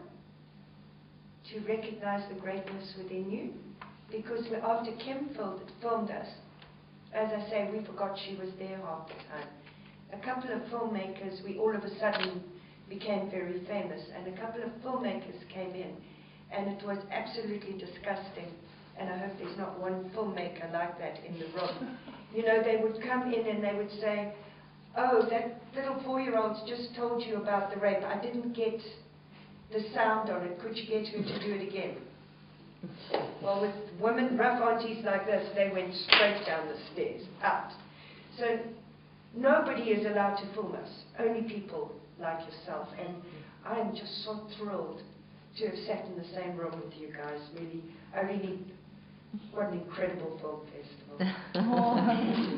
to recognize the greatness within you. Because after Kim filmed us, as I say, we forgot she was there half the time. A couple of filmmakers, we all of a sudden became very famous, and a couple of filmmakers came in, and it was absolutely disgusting. And I hope there's not one filmmaker like that in the room. You know, they would come in and they would say, "Oh, that little 4-year-old's just told you about the rape. I didn't get the sound on it. Could you get her to do it again?" Well, with women, rough aunties like this, they went straight down the stairs, out. So nobody is allowed to film us, only people like yourself. And I'm just so thrilled to have sat in the same room with you guys, really. What an incredible film festival.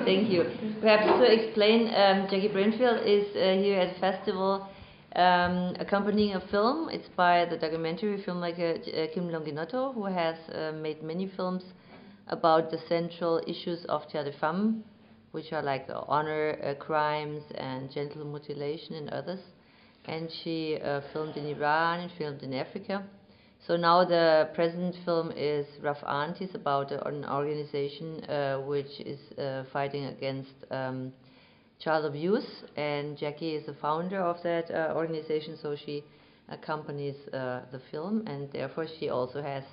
Thank you. Perhaps to explain, Jackie Bradfield is here at the festival accompanying a film. It's by the documentary filmmaker Kim Loginotto, who has made many films about the central issues of TERRE, which are like honor crimes and genital mutilation and others. And she filmed in Iran and filmed in Africa. So now the present film is Rough Aunties, about an organization which is fighting against child abuse, and Jackie is the founder of that organization, so she accompanies the film, and therefore she also has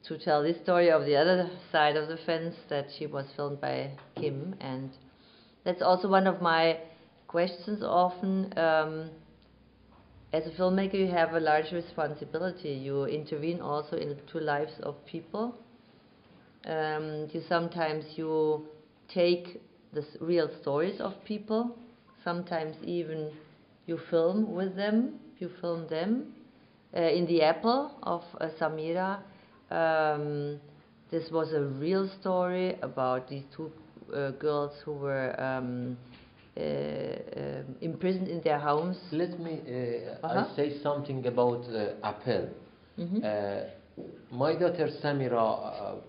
to tell this story of the other side of the fence, that she was filmed by Kim. And that's also one of my questions often. As a filmmaker, you have a large responsibility. You intervene also into lives of people. Sometimes you take the real stories of people. Sometimes even you film with them. You film them. In The Apple of Samira, this was a real story about these two girls who were imprisoned in their homes. Let me I say something about Apple. My daughter Samira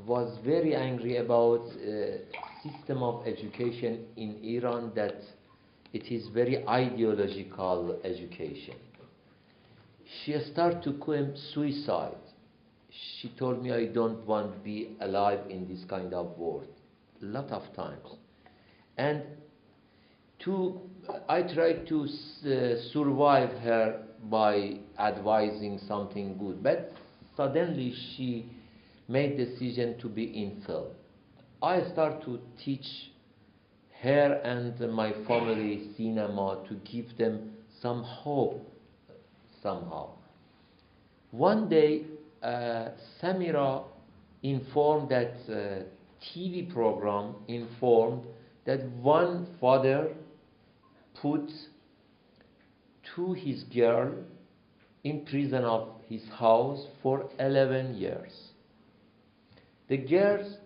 was very angry about system of education in Iran, that it is very ideological education. She started to commit suicide. She told me, "I don't want to be alive in this kind of world," a lot of times. And I tried to survive her by advising something good, but suddenly she made decision to be in film. I start to teach her and my family cinema, to give them some hope somehow. One day, Samira informed that TV program informed that one father put his girl in prison of his house for 11 years. The girls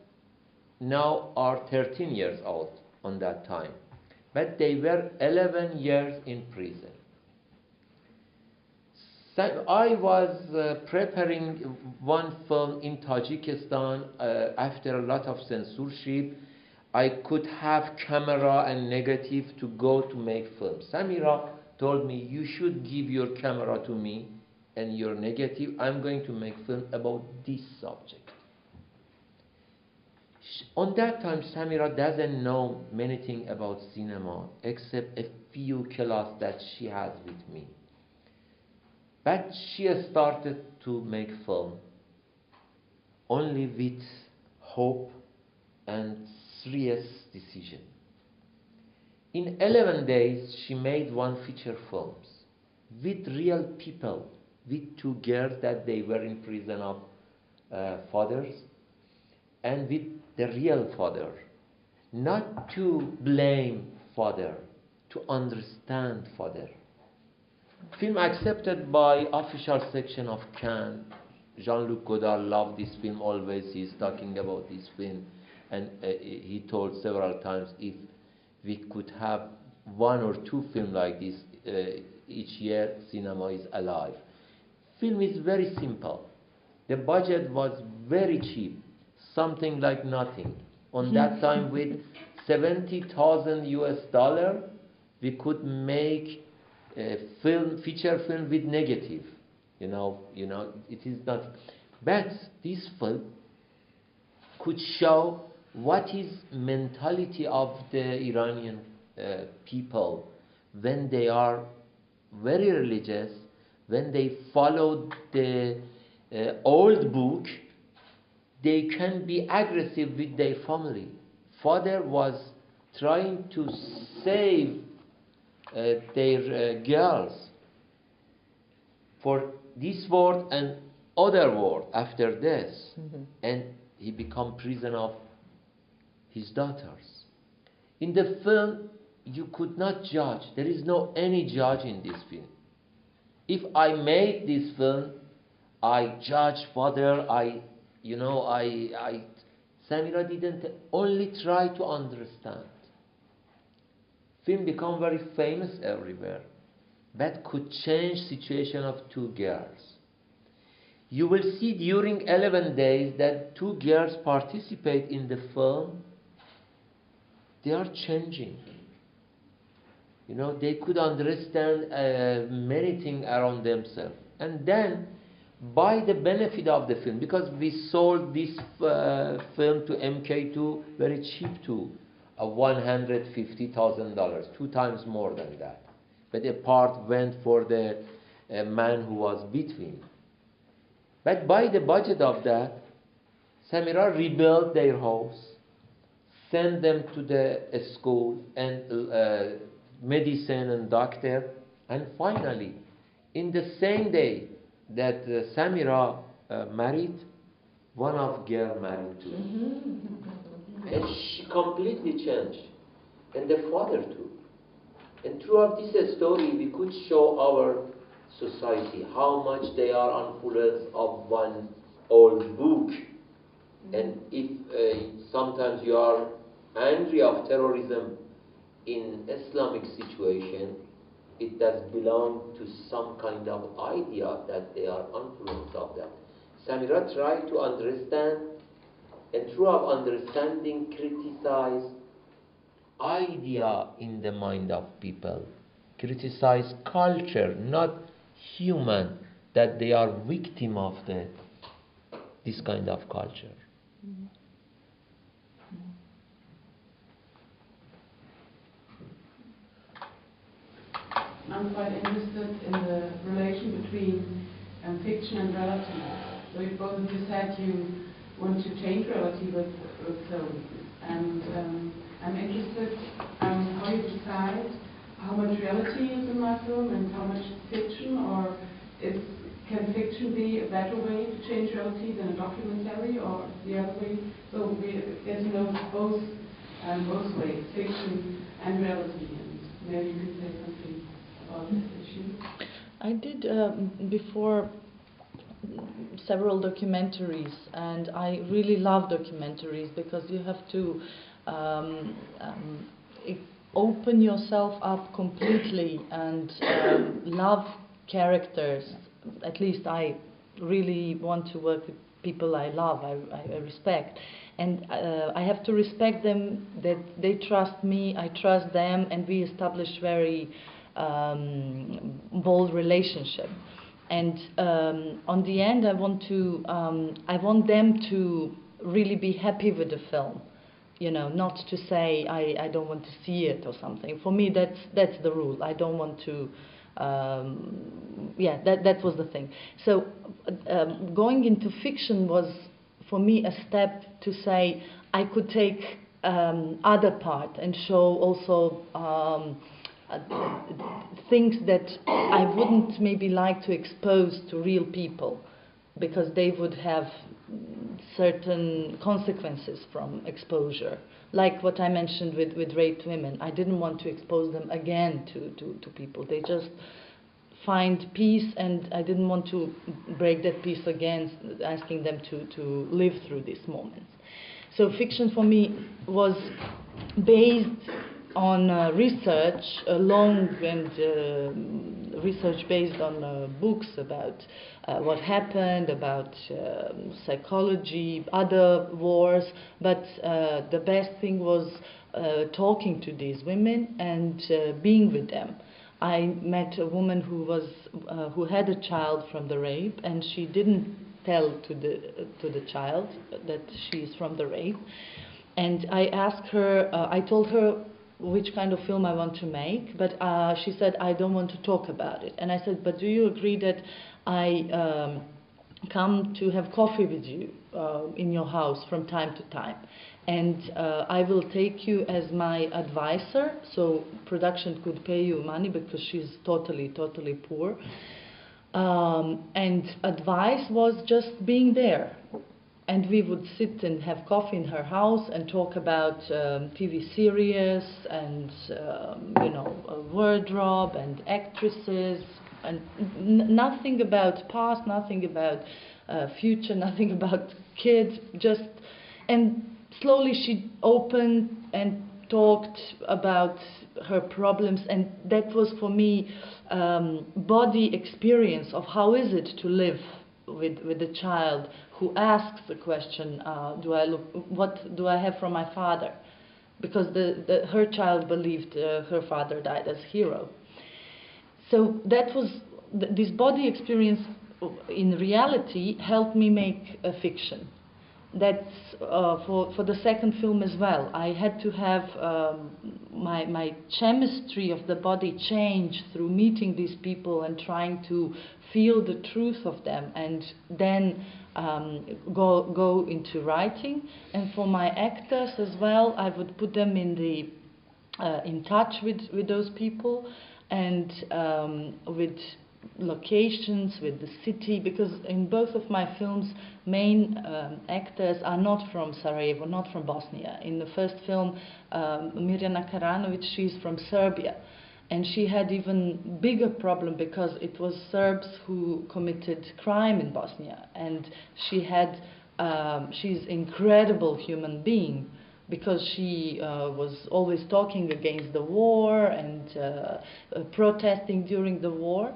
now are 13 years old on that time. but they were 11 years in prison. So I was preparing one film in Tajikistan. After a lot of censorship, I could have camera and negative to go to make film. Samira told me, you should give your camera to me and your negative. I'm going to make film about this subject. On that time, Samira doesn't know many things about cinema except a few classes that she has with me. But she started to make film only with hope and serious decision. In 11 days, she made one feature film with real people, with two girls that they were in prison of fathers, and with the real father. Not to blame father, to understand father. Film accepted by official section of Cannes. Jean-Luc Godard loved this film always. He's talking about this film, and he told several times if we could have one or two films like this each year, cinema is alive. Film is very simple. The budget was very cheap, something like nothing. On that time, with $70,000 US, we could make a film, feature film with negative. You know, it is not. But this film could show what is mentality of the Iranian people when they are very religious, when they follow the old book. They can be aggressive with their family. Father was trying to save their girls for this world and other world after this, and he become prisoner of his daughters. In the film, you could not judge. There is no any judge in this film. If I made this film, I judge father. Samira didn't only try to understand. Film become very famous everywhere, but could change situation of two girls. You will see during 11 days that two girls participate in the film. They are changing. They could understand many things around themselves. And then, by the benefit of the film, because we sold this film to MK2 very cheap too, $150,000, 2 times more than that. But a part went for the man who was between. But by the budget of that, Samira rebuilt their house, sent them to the school and medicine and doctor, and finally, in the same day that Samira married, one of girl married too. And she completely changed. And the father too. And throughout this story, we could show our society how much they are influenced of one old book. And if sometimes you are angry of terrorism in Islamic situation, it does belong to some kind of idea that they are influenced of that. Samira tried to understand, and throughout understanding, criticize idea in the mind of people, criticize culture, not human, that they are victim of this kind of culture. I'm quite interested in the relation between fiction and reality. So both of you said you want to change reality with films, and I'm interested how you decide how much reality is in my film and how much fiction, or can fiction be a better way to change reality than a documentary, or the other way? So we get to know both ways, fiction and reality, and maybe you could say something about this issue. I did before several documentaries, and I really love documentaries because you have to open yourself up completely and love characters. At least I really want to work with people I love, I respect. And I have to respect them, that they trust me, I trust them, and we establish very bold relationship. And on the end, I want them to really be happy with the film. You know, not to say I don't want to see it or something. For me, that's the rule. I don't want to. Yeah, that was the thing. So going into fiction was for me a step to say I could take other part and show also things that I wouldn't maybe like to expose to real people, because they would have certain consequences from exposure. Like what I mentioned with raped women. I didn't want to expose them again to people. They just find peace, and I didn't want to break that peace again, asking them to live through these moments. So fiction for me was based on research, long and research based on books about what happened, about psychology, other wars, but the best thing was talking to these women and being with them. I met a woman who had a child from the rape, and she didn't tell to the child that she is from the rape. And I asked her, I told her which kind of film I want to make, but she said, I don't want to talk about it. And I said, but do you agree that I come to have coffee with you in your house from time to time? And I will take you as my advisor, so production could pay you money because she's totally poor. And advice was just being there. And we would sit and have coffee in her house and talk about TV series and, you know, wardrobe and actresses, and nothing about past, nothing about future, nothing about kids, just, and slowly she opened and talked about her problems, and that was for me body experience of how is it to live with a child who asks the question, what do I have from my father? Because her child believed her father died as a hero. So that was, this body experience in reality helped me make a fiction. That's for the second film as well. I had to have my chemistry of the body change through meeting these people and trying to feel the truth of them, and then go into writing. And for my actors as well, I would put them in touch with those people, and with locations, with the city, because in both of my films main actors are not from Sarajevo, not from Bosnia. In the first film, Mirjana Karanovic, she's from Serbia, and she had even bigger problem because it was Serbs who committed crime in Bosnia, and she's incredible human being, because she was always talking against the war and protesting during the war.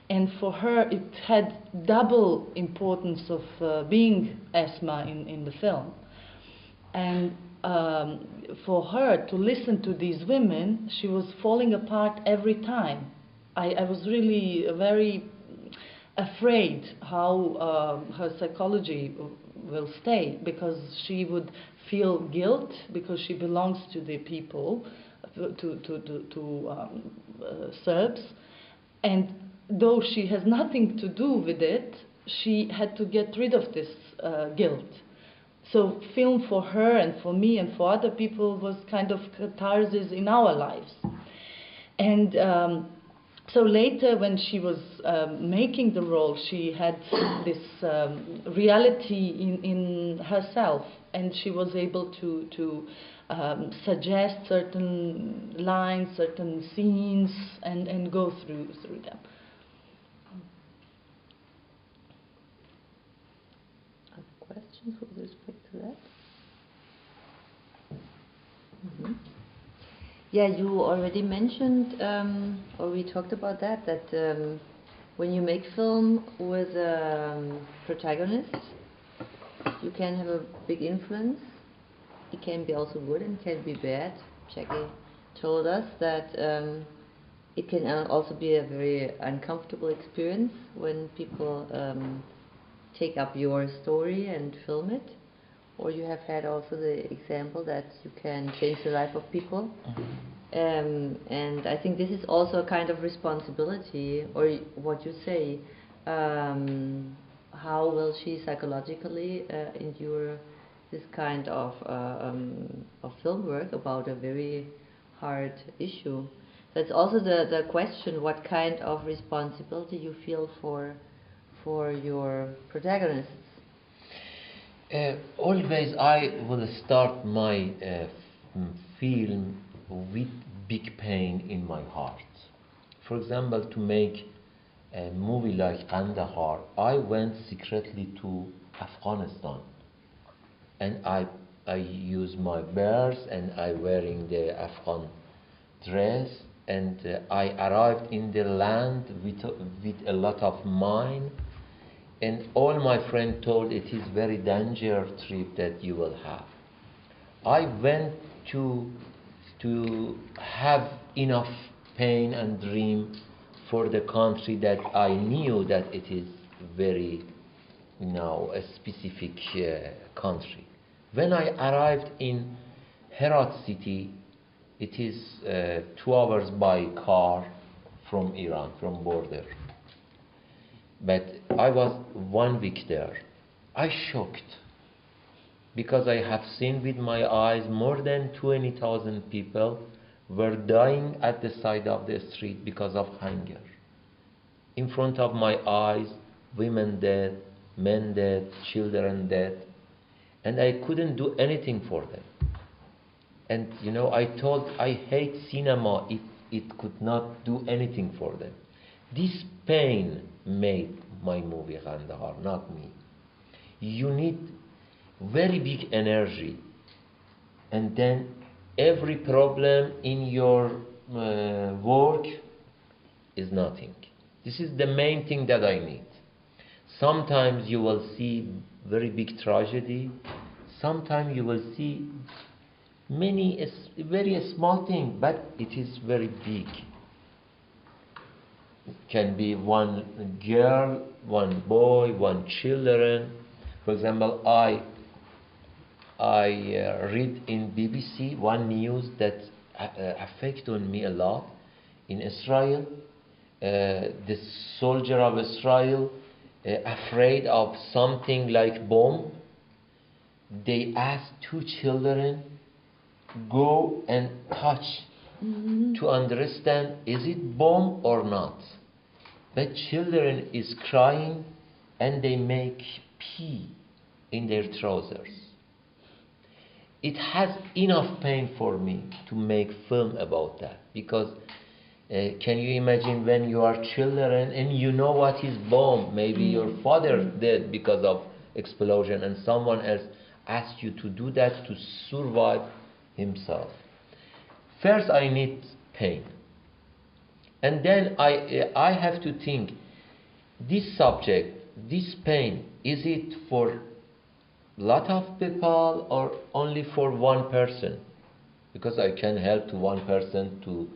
And for her, it had double importance of being Esma in the film. And for her to listen to these women, she was falling apart every time. I was really very afraid how her psychology will stay, because she would feel guilt because she belongs to the people, to Serbs, and though she has nothing to do with it, she had to get rid of this guilt. So film for her and for me and for other people was kind of catharsis in our lives. And so later, when she was making the role, she had this reality in herself, and she was able to suggest certain lines, certain scenes, and go through them. Other questions with respect to that? Mm-hmm. Yeah, you already mentioned, or we talked about that, when you make film with protagonists, you can have a big influence. It can be also good and can be bad. Jackie told us that it can also be a very uncomfortable experience when people take up your story and film it. Or you have had also the example that you can change the life of people. And I think this is also a kind of responsibility, or what you say, how will she psychologically endure this kind of film work about a very hard issue. That's also the question, what kind of responsibility you feel for your protagonists. Always I will start my film with big pain in my heart. For example, to make a movie like Kandahar, I went secretly to Afghanistan, and I use my bears and I wearing the Afghan dress, and I arrived in the land with a lot of mine, and all my friends told it is very dangerous trip that you will have. I went to have enough pain and dream for the country that I knew that it is very, a specific country. When I arrived in Herat city, it is 2 hours by car from Iran, from border. But I was 1 week there. I shocked, because I have seen with my eyes more than 20,000 people were dying at the side of the street because of hunger. In front of my eyes, women dead, men dead, children dead, and I couldn't do anything for them. And I thought I hate cinema if it could not do anything for them. This pain made my movie Kandahar, not me. You need very big energy, and then every problem in your work is nothing. This is the main thing that I need. Sometimes you will see very big tragedy, sometimes you will see very small thing, but it is very big. It can be 1 girl, 1 boy, 1 children. For example, I read in BBC one news that affected me a lot. In Israel, the soldier of Israel, afraid of something like bomb, they asked 2 children go and touch to understand is it bomb or not. The children is crying and they make pee in their trousers. It has enough pain for me to make film about that, because can you imagine when you are children and you know what is bomb? Maybe your father dead because of explosion and someone else asks you to do that to survive himself. First I need pain, and then I have to think, this subject, this pain, is it for lot of people or only for 1 person? Because I can help to 1 person to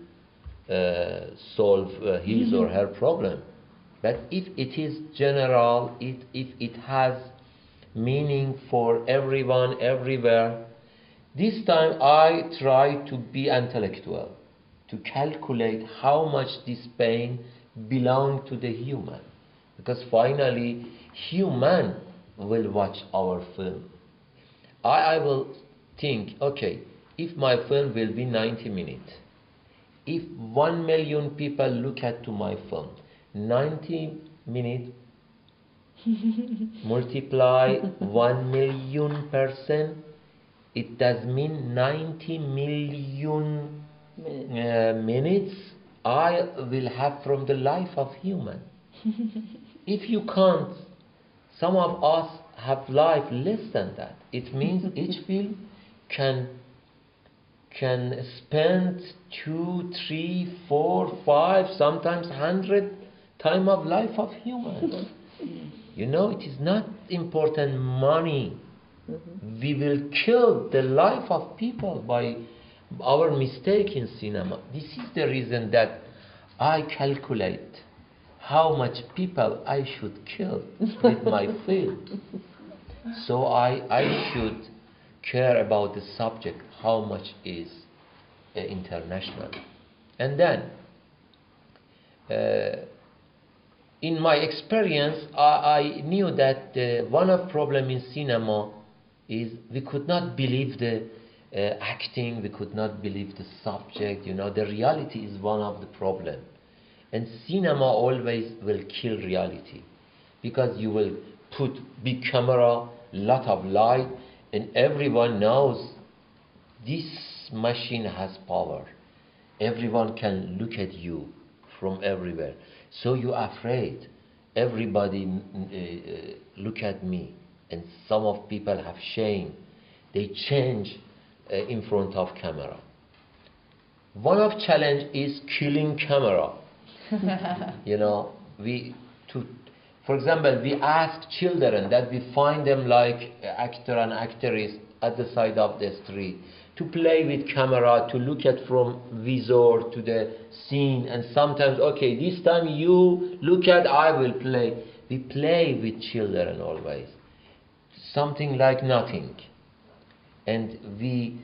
solve his or her problem. But if it is general, if it has meaning for everyone, everywhere, this time I try to be intellectual, to calculate how much this pain belongs to the human. Because finally, human will watch our film. I will think, okay, if my film will be 90 minutes, if 1 million people look at to my film, 90 minutes multiply 1 million person, it does mean 90 million minutes I will have from the life of human. If you can't, some of us have life less than that. It means each film can spend 2, 3, 4, 5, sometimes 100 time of life of human. You know, it is not important money. We will kill the life of people by our mistake in cinema. This is the reason that I calculate how much people I should kill with my film. So I should care about the subject, how much is international. And then, in my experience, I knew that one of problem in cinema is we could not believe the acting, we could not believe the subject, you know, the reality is one of the problem. And cinema always will kill reality, because you will put big camera, lot of light, and everyone knows this machine has power. Everyone can look at you from everywhere. So you're afraid. Everybody look at me. And some of people have shame. They change in front of camera. One of challenge is killing camera. You know, for example, we ask children that we find them like actor and actress at the side of the street to play with camera, to look at from visor to the scene, and sometimes, okay, this time you look at, I will play. We play with children always. Something like nothing. And we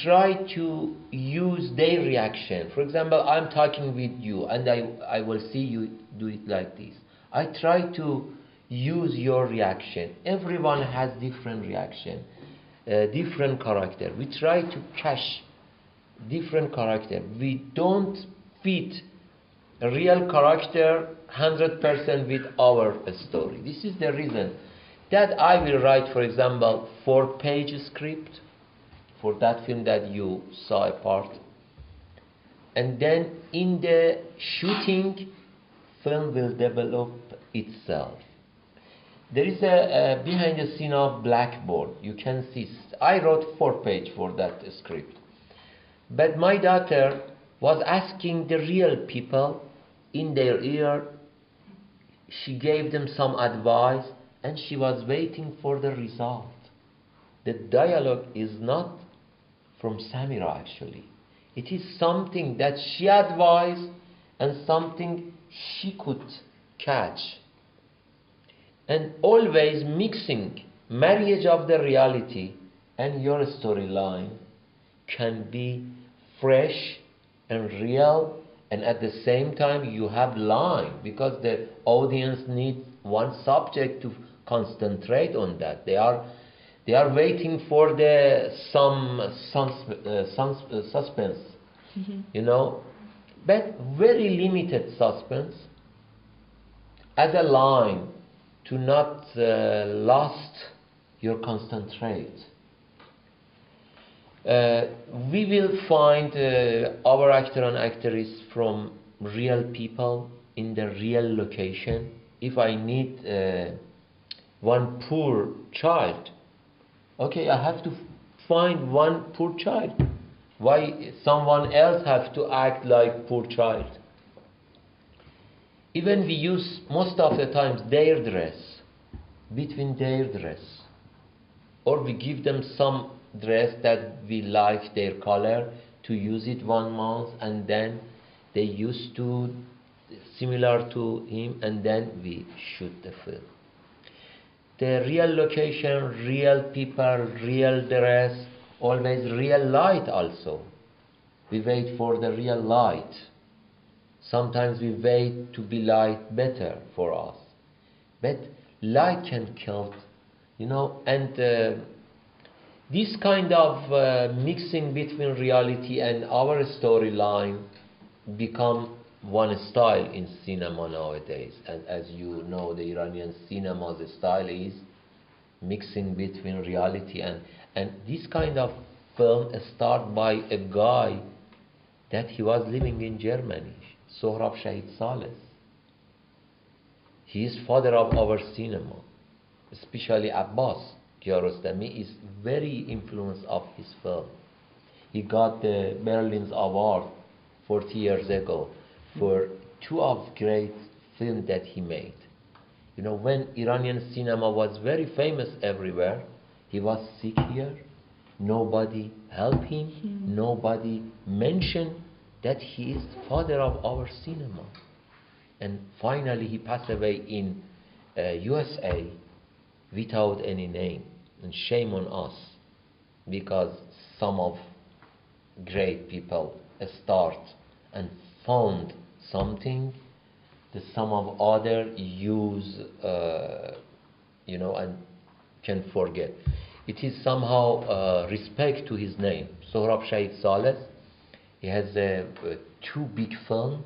try to use their reaction. For example, I'm talking with you and I will see you do it like this. I try to use your reaction. Everyone has different reaction, different character. We try to catch different character. We don't fit a real character 100% with our story. This is the reason that I will write, for example, 4-page script for that film that you saw a part. And then in the shooting, film will develop itself. There is a behind the scene of blackboard. You can see, I wrote 4-page for that script. But my daughter was asking the real people in their ear. She gave them some advice and she was waiting for the result. The dialogue is not from Samira actually. It is something that she advised and something she could catch. And always mixing marriage of the reality and your storyline can be fresh and real, and at the same time you have line, because the audience needs one subject to concentrate on that. They are waiting for the suspense, you know, but very limited suspense as a line to not lost your concentrate. We will find our actor and actress from real people in the real location. If I need one poor child, okay, I have to find one poor child. Why someone else have to act like poor child? Even we use most of the times their dress, between their dress, or we give them some dress that we like their color to use it 1 month, and then they used to similar to him, and then we shoot the film. The real location, real people, real dress, always real light also. We wait for the real light. Sometimes we wait to be light better for us. But light can kill, you know, and this kind of mixing between reality and our storyline become one style in cinema nowadays. And as you know, the Iranian cinema's style is mixing between reality and this kind of film started by a guy that he was living in Germany, Sohrab Shahid Saleh. He is father of our cinema, especially Abbas Kiarostami is very influenced of his film. He got the Berlin's Award 40 years ago for two of great films that he made. You know, when Iranian cinema was very famous everywhere, he was sick here. Nobody helped him. Nobody mentioned that he is the father of our cinema. And finally he passed away in USA without any name. And shame on us, because some of great people start and found something that some of other use, and can forget. It is somehow respect to his name. Sohrab Shahid Saleh, he has two big films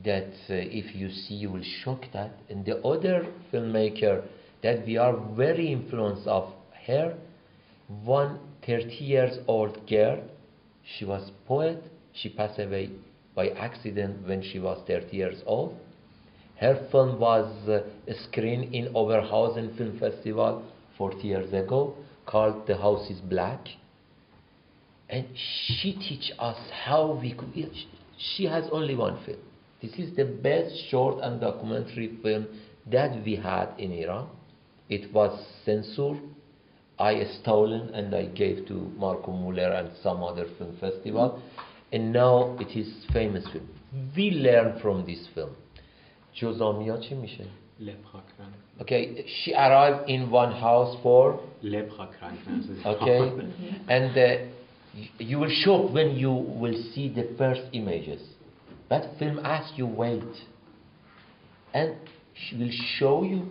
that if you see you will shock that. And the other filmmaker that we are very influenced of her, one 30 years old girl, she was poet, she passed away by accident when she was 30 years old. Her film was screened in Oberhausen Film Festival 40 years ago, called The House is Black. And she teach us how we could, she has only one film. This is the best short and documentary film that we had in Iran. It was censored. I stolen and I gave to Marco Muller and some other film festival. And now it is famous film. We learn from this film. جزامیا چی میشه؟ Okay, she arrived in one house for okay, and you will shock when you will see the first images. That film asks you wait, and she will show you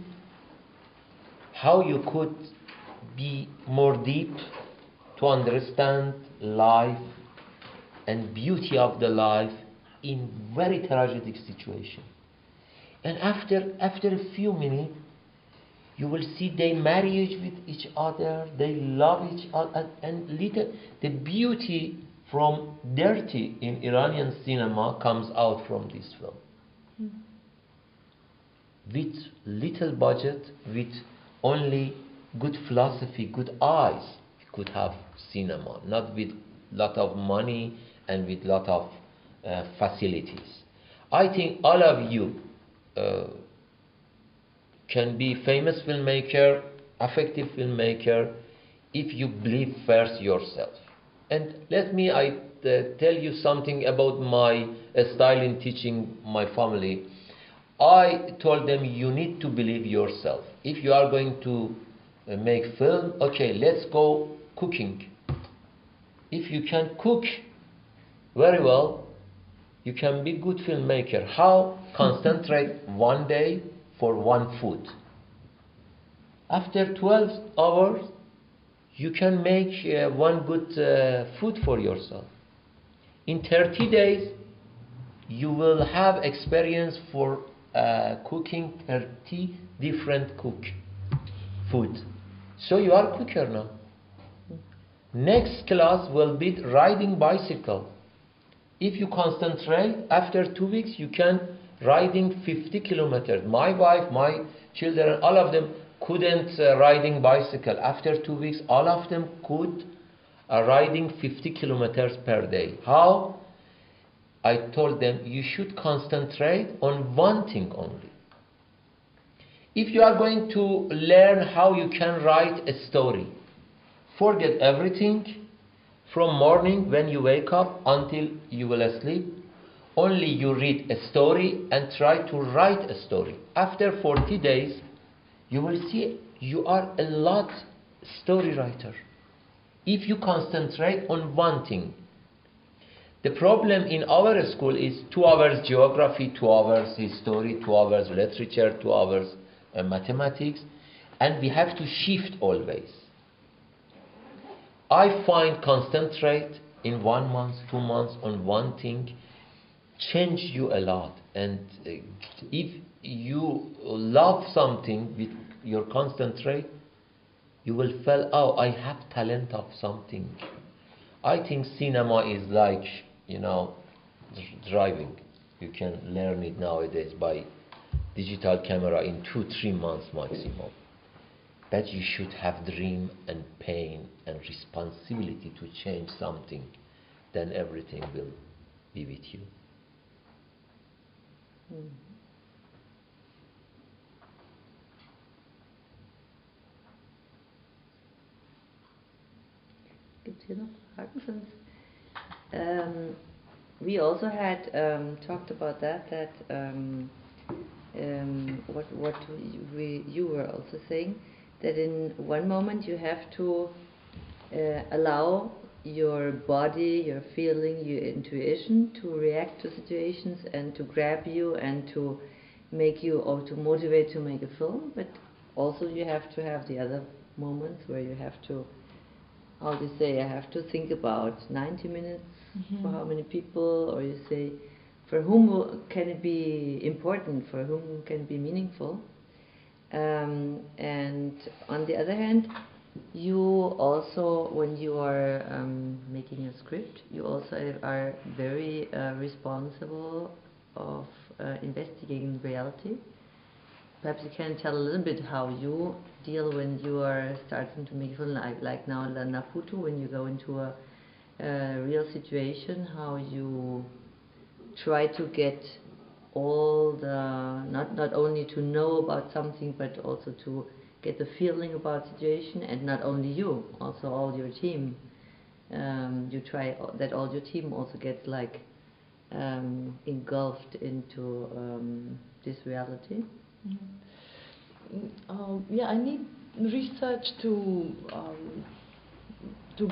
how you could be more deep to understand life and beauty of the life in very tragic situation. And after a few minutes, you will see they marry with each other, they love each other, and little the beauty from dirty in Iranian cinema comes out from this film. With little budget, with only good philosophy, good eyes, you could have cinema, not with lot of money and with lot of facilities. I think all of you can be famous filmmaker, effective filmmaker, if you believe first yourself. And let me tell you something about my style in teaching my family. I told them you need to believe yourself. If you are going to make film, okay, let's go cooking. If you can cook very well, you can be good filmmaker. How? Concentrate one day for one food. After 12 hours, you can make one good food for yourself. In 30 days, you will have experience for cooking 30 different food. So you are cooker now. Next class will be riding bicycle. If you concentrate, after 2 weeks you can riding 50 kilometers. My wife, my children, all of them couldn't riding bicycle. After 2 weeks, all of them could riding 50 kilometers per day. How? I told them you should concentrate on one thing only. If you are going to learn how you can write a story, forget everything from morning when you wake up until you will sleep. Only you read a story and try to write a story. After 40 days, you will see you are a lot story writer. If you concentrate on one thing. The problem in our school is 2 hours geography, 2 hours history, 2 hours literature, 2 hours mathematics, and we have to shift always. I find concentrate in 1 month, 2 months on one thing change you a lot. And if you love something with your concentrate, you will feel, oh, I have talent of something. I think cinema is like, driving. You can learn it nowadays by digital camera in 2-3 months maximum. but you should have dream and pain and responsibility to change something, then everything will be with you. Gibt es hier noch Fragen? Sonst, we also had talked about that what you were also saying, that in one moment you have to allow your body, your feeling, your intuition to react to situations and to grab you and to make you, or to motivate to make a film, but also you have to have the other moments where you have to, how do you say, I have to think about 90 minutes for how many people, or you say for whom can it be important, for whom can it be meaningful. And on the other hand, you also, when you are making a script, you also are very responsible of investigating reality. Perhaps you can tell a little bit how you deal when you are starting to make film, like now La Naputu, when you go into a real situation, how you try to get all the, not only to know about something, but also to get the feeling about situation, and not only you, also all your team. You try that all your team also gets like engulfed into this reality. Yeah, I need research to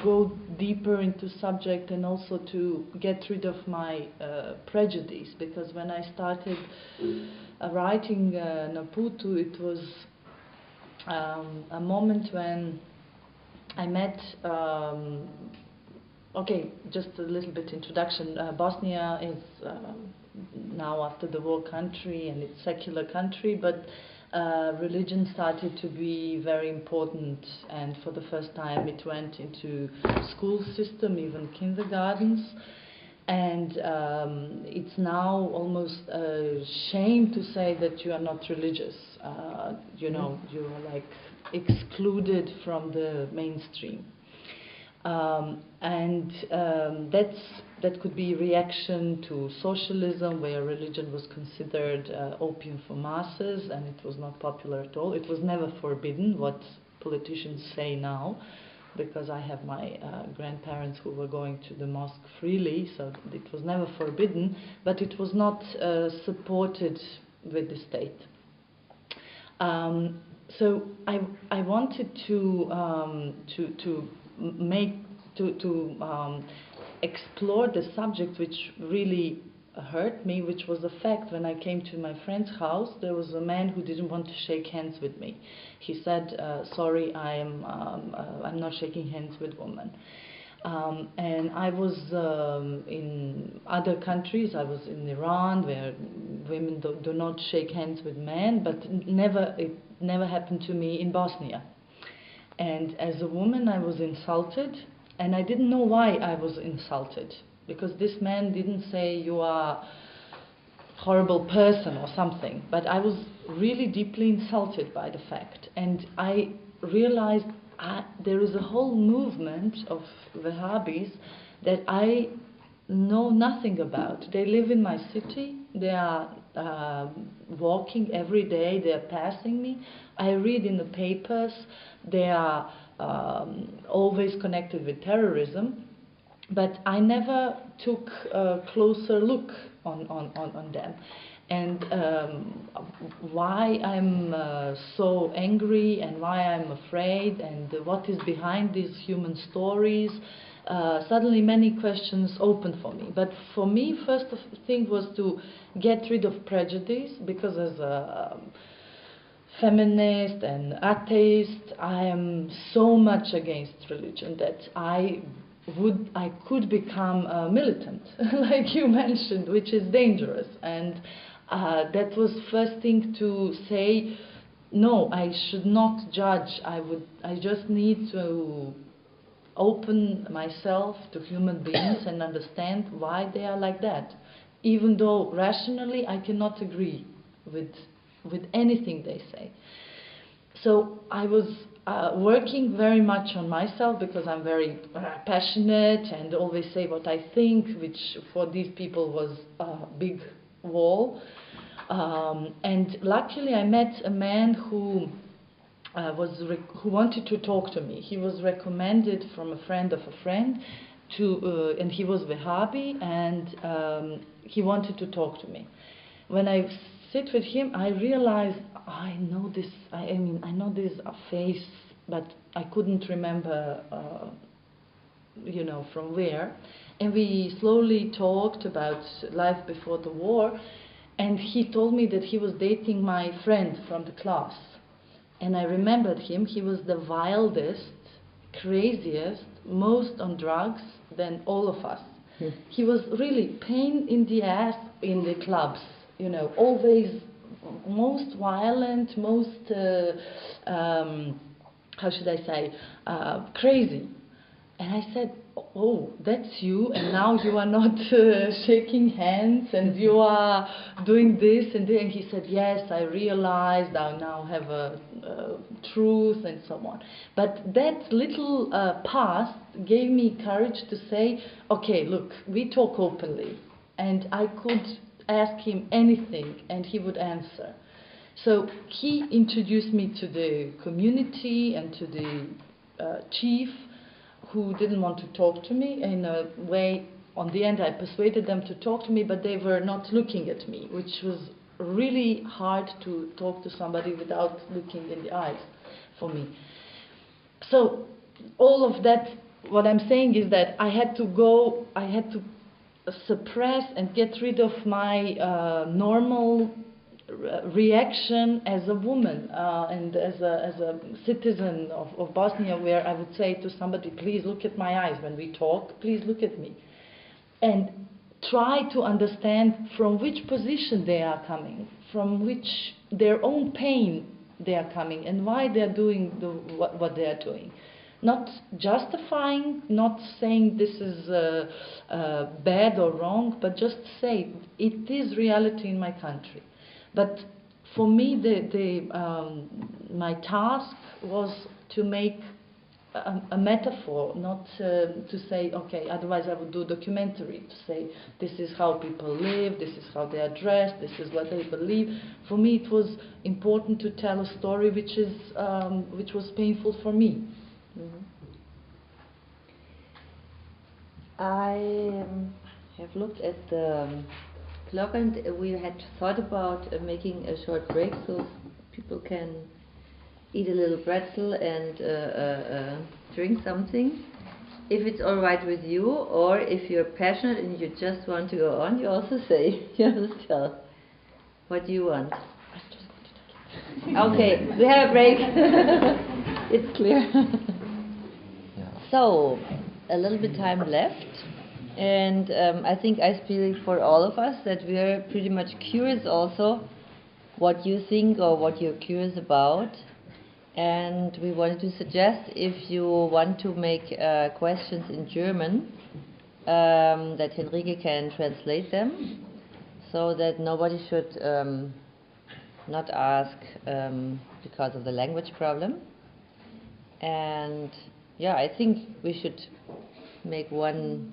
go deeper into subject, and also to get rid of my prejudice, because when I started writing Naputu, it was a moment when I met, okay, just a little bit introduction. Bosnia is now after the war country, and it's secular country, but religion started to be very important, and for the first time it went into school system, even kindergartens, and it's now almost a shame to say that you are not religious. You know, you are like excluded from the mainstream. That could be reaction to socialism, where religion was considered opium for masses, and it was not popular at all. It was never forbidden, what politicians say now, because I have my grandparents who were going to the mosque freely, so it was never forbidden, but it was not supported with the state. So I wanted to explore the subject which really hurt me, which was the fact when I came to my friend's house, there was a man who didn't want to shake hands with me. He said, "Sorry, I'm not shaking hands with women." And I was in other countries. I was in Iran, where women do not shake hands with men, but it never happened to me in Bosnia. And as a woman, I was insulted, and I didn't know why I was insulted, because this man didn't say you are a horrible person or something, but I was really deeply insulted by the fact. And I realized there is a whole movement of Wahhabis that I know nothing about. They live in my city, they are walking every day, they are passing me. I read in the papers, they are always connected with terrorism, but I never took a closer look on them. And why I'm so angry, and why I'm afraid, and what is behind these human stories. Suddenly many questions opened for me. But for me, first thing was to get rid of prejudice, because as a feminist and atheist, I am so much against religion that I could become a militant, like you mentioned, which is dangerous. And that was first thing to say, no, I should not judge. I just need to open myself to human beings and understand why they are like that, even though rationally I cannot agree with anything they say. So I was working very much on myself because I'm very passionate and always say what I think, which for these people was a big wall. And luckily I met a man who wanted to talk to me. He was recommended from a friend of a friend and he was Wahhabi, and he wanted to talk to me. When I sit with him, I realized I know this. I know this face, but I couldn't remember, from where. And we slowly talked about life before the war, and he told me that he was dating my friend from the class. And I remembered him. He was the wildest, craziest, most on drugs than all of us. He was really pain in the ass in the clubs, always most violent, most, how should I say, crazy. And I said, oh, that's you, and now you are not shaking hands, and you are doing this and that. And he said, yes, I realized I now have a truth and so on. But that little past gave me courage to say, okay, look, we talk openly, and I could ask him anything, and he would answer. So he introduced me to the community and to the chief, who didn't want to talk to me in a way. On the end, I persuaded them to talk to me, but they were not looking at me, which was really hard to talk to somebody without looking in the eyes for me. So all of that, what I'm saying is that I had to suppress and get rid of my normal reaction as a woman and as a citizen of Bosnia, where I would say to somebody, please look at my eyes when we talk, please look at me, and try to understand from which position they are coming, from which their own pain they are coming, and why they are doing what they are doing. Not justifying, not saying this is bad or wrong, but just say it is reality in my country. But for me, my task was to make a metaphor, not to say, okay, otherwise I would do a documentary, to say this is how people live, this is how they are dressed, this is what they believe. For me, it was important to tell a story which was painful for me. Mm-hmm. I have looked at the clock, and we had thought about making a short break so people can eat a little pretzel and drink something. If it's all right with you, or if you're passionate and you just want to go on, you also say, you just tell. What do you want? Okay, we have a break. It's clear. So, a little bit time left, and I think I speak for all of us that we are pretty much curious also what you think or what you're curious about, and we wanted to suggest, if you want to make questions in German, that Henrike can translate them, so that nobody should not ask because of the language problem. And yeah, I think we should make one.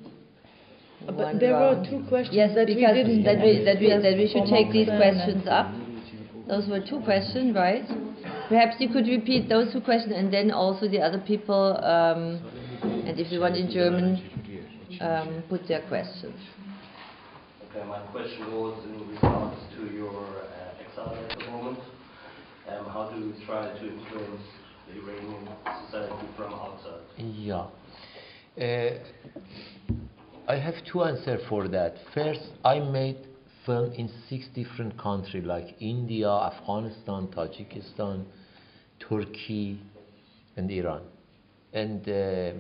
But there were two questions. Yes, that because we didn't that we should take these questions up. Those were two questions, right? Perhaps you could repeat those two questions, and then also the other people, and if you want in German, put their questions. Okay, my question was in regards to your exile at the moment. How do you try to influence the Iranian society from outside? Yeah. I have two answers for that. First, I made film in 6 different countries like India, Afghanistan, Tajikistan, Turkey, and Iran. And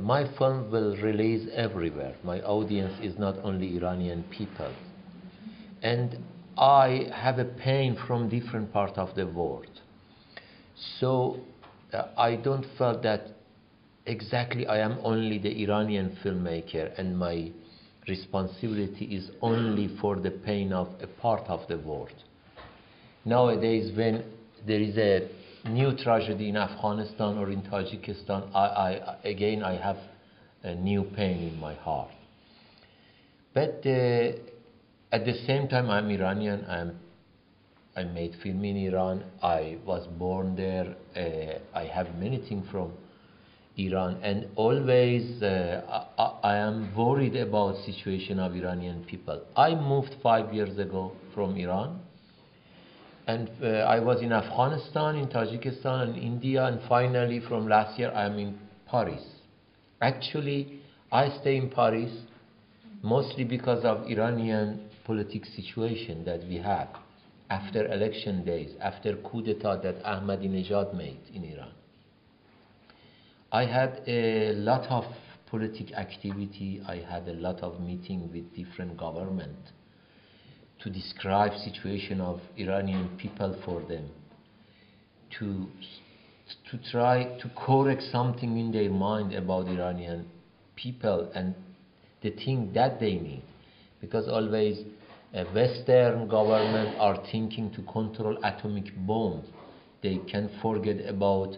my film will release everywhere. My audience is not only Iranian people. And I have a pain from different parts of the world. So I don't feel that exactly I am only the Iranian filmmaker and my responsibility is only for the pain of a part of the world. Nowadays, when there is a new tragedy in Afghanistan or in Tajikistan, I have a new pain in my heart. But at the same time, I'm Iranian. I made film in Iran. I was born there. I have many things from Iran, and always I am worried about situation of Iranian people. I moved 5 years ago from Iran, and I was in Afghanistan, in Tajikistan, and India, and finally from last year I am in Paris. Actually, I stay in Paris mostly because of Iranian political situation that we have after election days, after coup d'etat that Ahmadinejad made in Iran. I had a lot of political activity. I had a lot of meeting with different government to describe situation of Iranian people for them, to try to correct something in their mind about Iranian people and the thing that they need. Because always Western government are thinking to control atomic bomb. They can forget about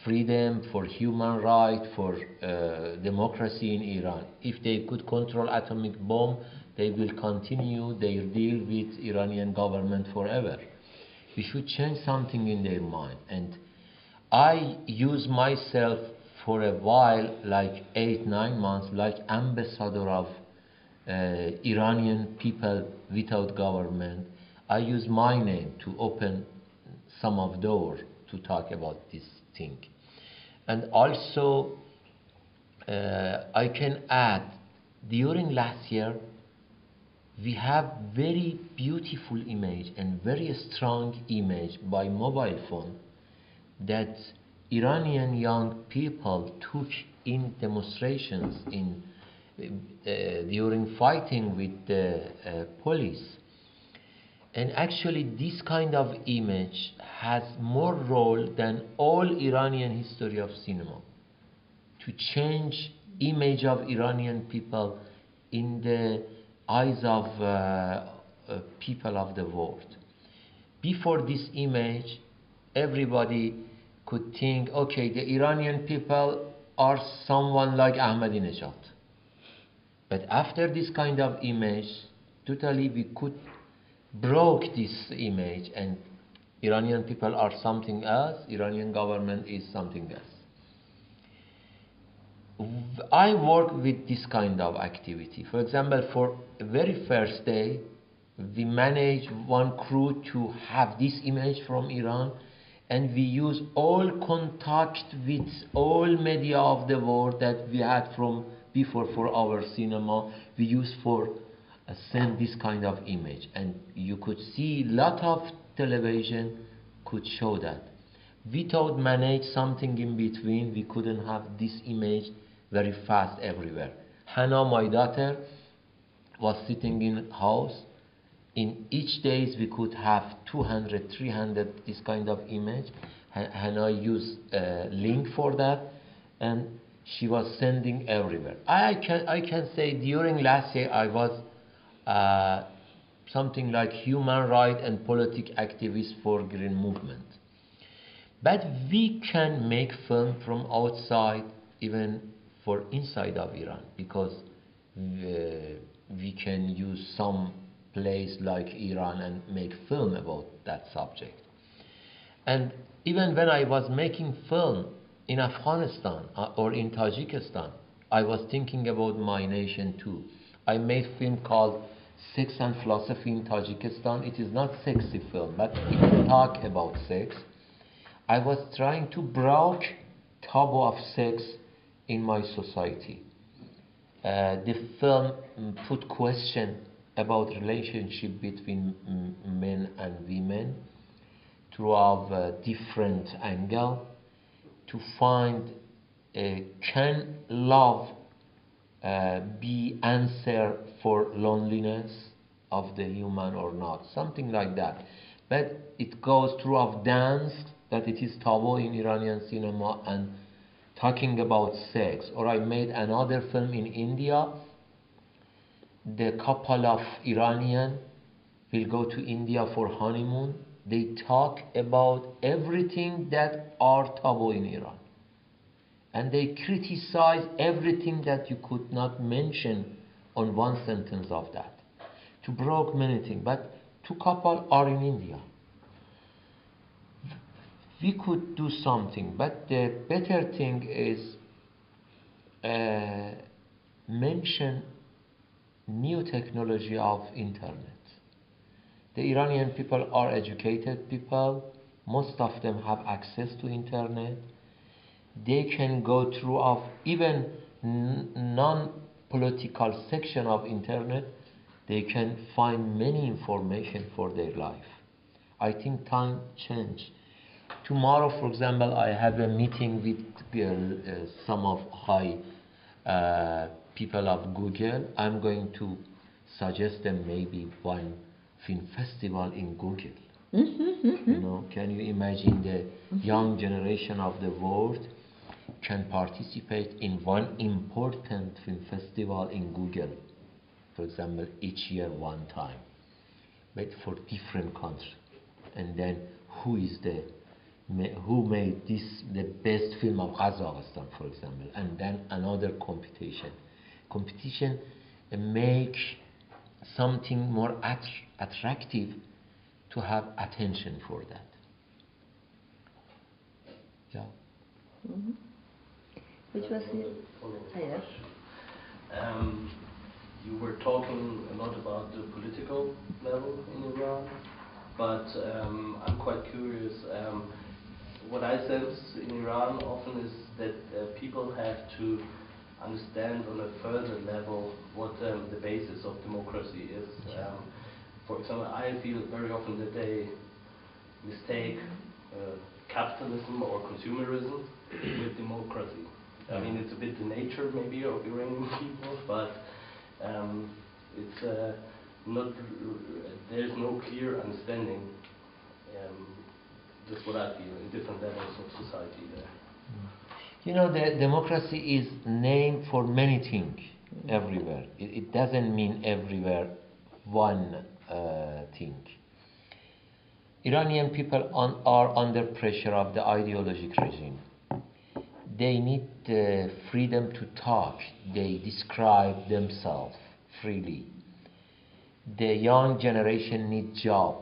freedom, for human rights, for democracy in Iran. If they could control atomic bomb, they will continue their deal with Iranian government forever. We should change something in their mind. And I use myself for a while, like 8-9 months, like ambassador of Iranian people without government. I use my name to open some of doors to talk about this thing. And also I can add, during last year we have very beautiful image and very strong image by mobile phone that Iranian young people took in demonstrations in during fighting with the police. And actually this kind of image has more role than all Iranian history of cinema to change image of Iranian people in the eyes of people of the world. Before this image, everybody could think, okay, the Iranian people are someone like Ahmadinejad. But after this kind of image, totally we could broke this image, and Iranian people are something else, Iranian government is something else. I work with this kind of activity. For example, for the very first day, we managed one crew to have this image from Iran, and we use all contact with all media of the world that we had from before for our cinema. We use for send this kind of image, and you could see lot of television could show that. Without manage something in between, we couldn't have this image very fast everywhere. Hannah, my daughter, was sitting in house. In each days we could have 200, 300 this kind of image. Hannah used a link for that, and she was sending everywhere. I can say during last year I was something like human rights and political activist for green movement. But we can make film from outside, even for inside of Iran, because we can use some place like Iran and make film about that subject. And even when I was making film in Afghanistan or in Tajikistan, I was thinking about my nation too. I made a film called Sex and Philosophy in Tajikistan. It is not sexy film, but it talk about sex. I was trying to break taboo of sex in my society. The film put question about relationship between men and women through a different angle to find can love be answer for loneliness of the human or not, something like that. But it goes through of dance, that it is taboo in Iranian cinema, and talking about sex. Or I made another film in India. The couple of Iranian will go to India for honeymoon, They talk about everything that are taboo in Iran. And they criticize everything that you could not mention on one sentence of that. To broke many things, but two couple are in India. We could do something, but the better thing is mention new technology of internet. The Iranian people are educated people. Most of them have access to internet. They can go through of even non-political section of internet. They can find many information for their life. I think time change. Tomorrow, for example, I have a meeting with some of high people of Google. I'm going to suggest them maybe one film festival in Google. You know, can you imagine the young generation of the world can participate in one important film festival in Google, for example, each year one time, but for different countries. And then who made this the best film of Kazakhstan, for example, and then another competition. Competition make something more attractive to have attention for that. Yeah. Which was the yes. You were talking a lot about the political level in Iran, but I'm quite curious. What I sense in Iran often is that people have to understand on a further level what the basis of democracy is. For example, I feel very often that they mistake capitalism or consumerism with democracy. I mean, it's a bit the nature maybe of Iranian people, but it's not. There's no clear understanding. That's what I feel in different levels of society there. You know, the democracy is named for many things everywhere. It doesn't mean everywhere one thing. Iranian people are under pressure of the ideological regime. They need freedom to talk. They describe themselves freely. The young generation need job.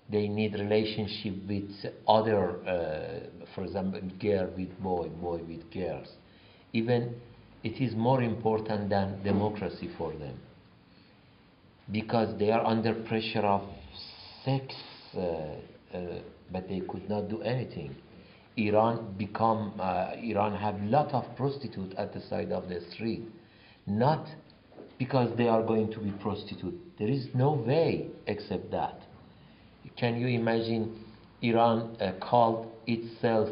They need relationship with other, for example, girl with boy, boy with girls. Even it is more important than democracy for them, because they are under pressure of sex, but they could not do anything. Iran have lot of prostitutes at the side of the street, not because they are going to be prostitute. There is no way except that. Can you imagine Iran called itself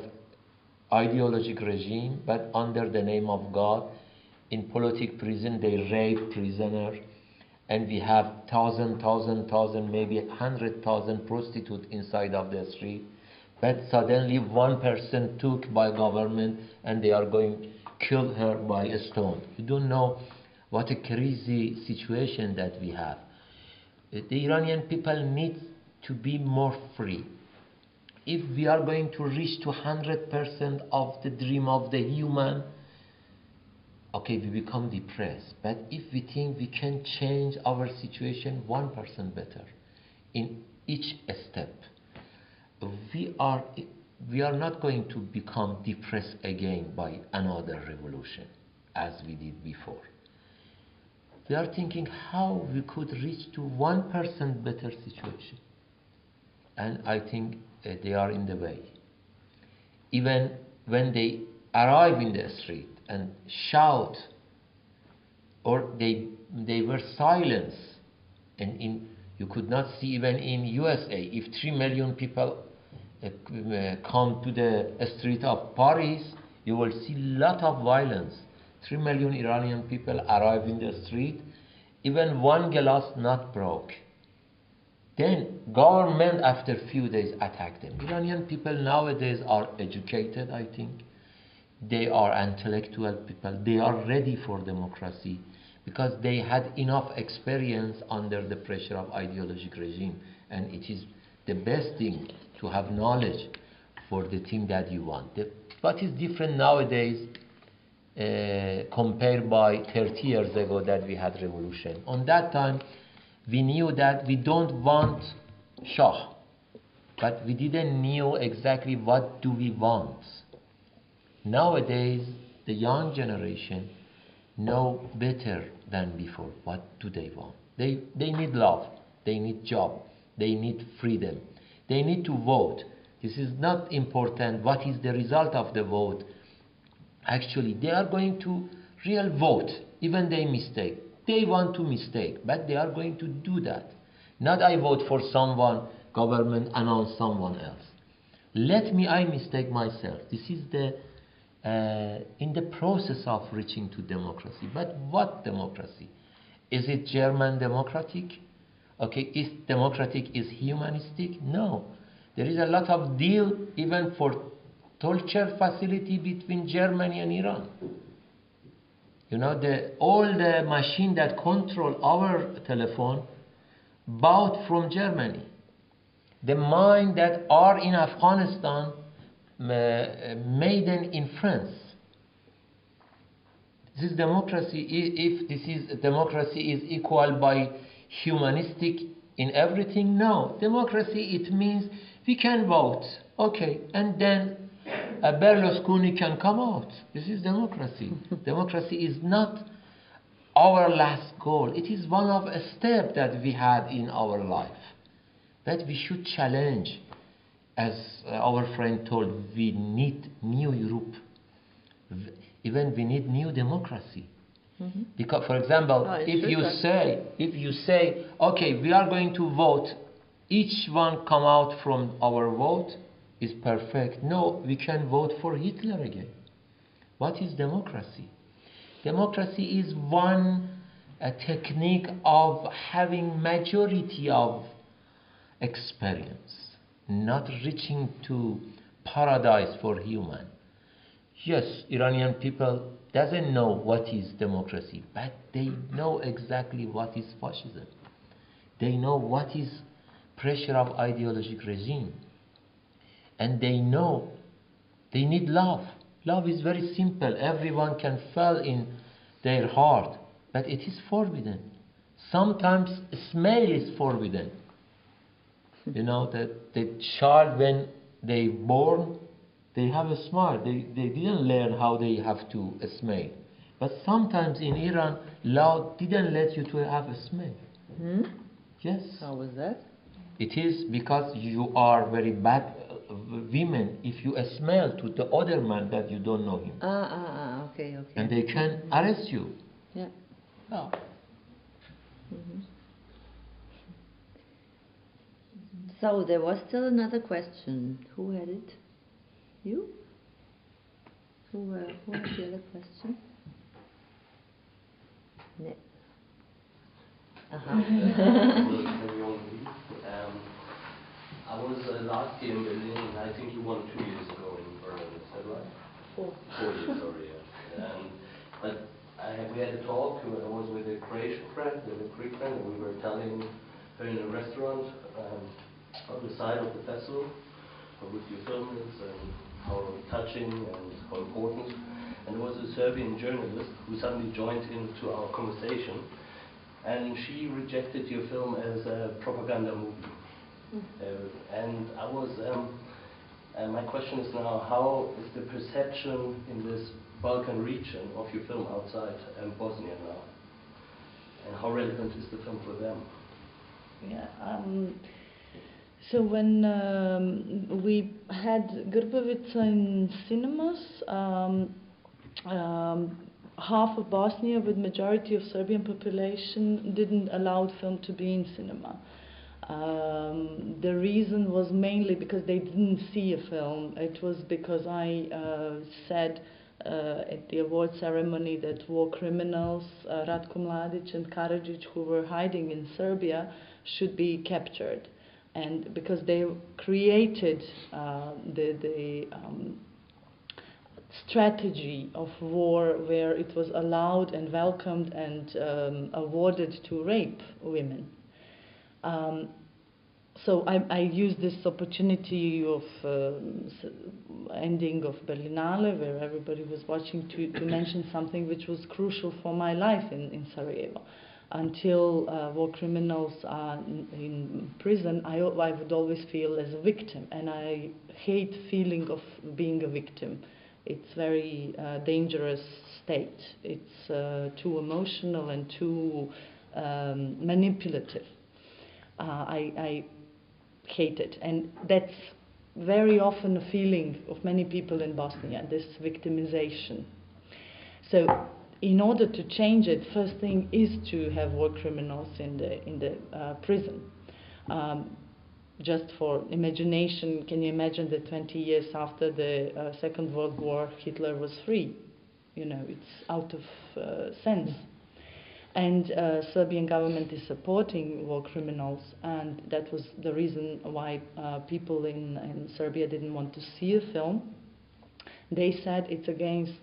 ideological regime, but under the name of God, in politic prison they rape prisoners, and we have thousand, maybe 100,000 prostitutes inside of the street. But suddenly one person took by government and they are going to kill her by a stone. You don't know what a crazy situation that we have. The Iranian people need to be more free. If we are going to reach to 100% of the dream of the human, okay, we become depressed. But if we think we can change our situation 1% better in each step, we are not going to become depressed again by another revolution as we did before. We are thinking how we could reach to 1% better situation. And I think they are in the way. Even when they arrive in the street and shout, or they were silenced, and you could not see even in USA, if 3 million people come to the street of Paris, you will see lot of violence. 3 million Iranian people arrive in the street, even one glass not broke. Then government after few days attack them. Iranian people nowadays are educated, I think. They are intellectual people. They are ready for democracy because they had enough experience under the pressure of ideological regime, and it is the best thing to have knowledge for the thing that you want. What is different nowadays compared by 30 years ago that we had revolution? On that time, we knew that we don't want Shah, but we didn't know exactly what do we want. Nowadays, the young generation know better than before. What do they want? They need love, they need job, they need freedom, they need to vote. This is not important what is the result of the vote. Actually, they are going to real vote, even they mistake. They want to mistake, but they are going to do that. Not I vote for someone, government announce someone else. Let me, I mistake myself. This is the in the process of reaching to democracy. But what democracy? Is it German democratic? Okay, is democratic is humanistic? No. There is a lot of deal even for torture facility between Germany and Iran. You know, all the machine that control our telephone bought from Germany. The mine that are in Afghanistan made in France. This is democracy. If this is democracy is equal by humanistic in everything, no. Democracy, it means we can vote, okay, and then Berlusconi can come out. This is democracy. Democracy is not our last goal. It is one of a step that we had in our life. But we should challenge, as our friend told, we need new Europe. Even we need new democracy. Because, for example, if you say, okay, we are going to vote, each one come out from our vote is perfect. No, we can vote for Hitler again. What is democracy? Democracy is one technique of having majority of experience, not reaching to paradise for human. Yes, Iranian people doesn't know what is democracy, but they know exactly what is fascism. They know what is pressure of ideological regime. And they know they need love. Love is very simple. Everyone can feel in their heart, but it is forbidden. Sometimes smell is forbidden. You know, that the child, when they born, they have a smile. They didn't learn how they have to smell. But sometimes in Iran, law didn't let you to have a smell. Yes. How was that? It is because you are very bad women if you smell to the other man that you don't know him. Okay. And they can arrest you. Yeah. Oh. So there was still another question. Who had it? You? Who had the other question? No. I was last year in Berlin, and I think you won 2 years ago in Berlin. Is that right? 4 years, sorry. Yeah. But we had a talk. I was with a Croatian friend, with a Greek friend, and we were telling her in a restaurant on the side of the festival what your film is and how touching and how important. And there was a Serbian journalist who suddenly joined into our conversation, and she rejected your film as a propaganda movie. And I was, my question is now, how is the perception in this Balkan region of your film outside Bosnia now? And how relevant is the film for them? Yeah, so when we had Grbavica in cinemas, half of Bosnia with majority of Serbian population didn't allow the film to be in cinema. The reason was mainly because they didn't see a film. It was because I said at the award ceremony that war criminals, Ratko Mladic and Karadžić, who were hiding in Serbia, should be captured. And because they created the strategy of war where it was allowed and welcomed and awarded to rape women. So I used this opportunity of ending of Berlinale, where everybody was watching, to mention something which was crucial for my life in Sarajevo. Until war criminals are in prison, I would always feel as a victim, and I hate feeling of being a victim. It's very dangerous state. It's too emotional and too manipulative. I hate it, and that's very often a feeling of many people in Bosnia, this victimization. So in order to change it, first thing is to have war criminals in the prison. Just for imagination, can you imagine that 20 years after the Second World War, Hitler was free? You know, it's out of sense. And Serbian government is supporting war criminals, and that was the reason why people in Serbia didn't want to see a film. They said it's against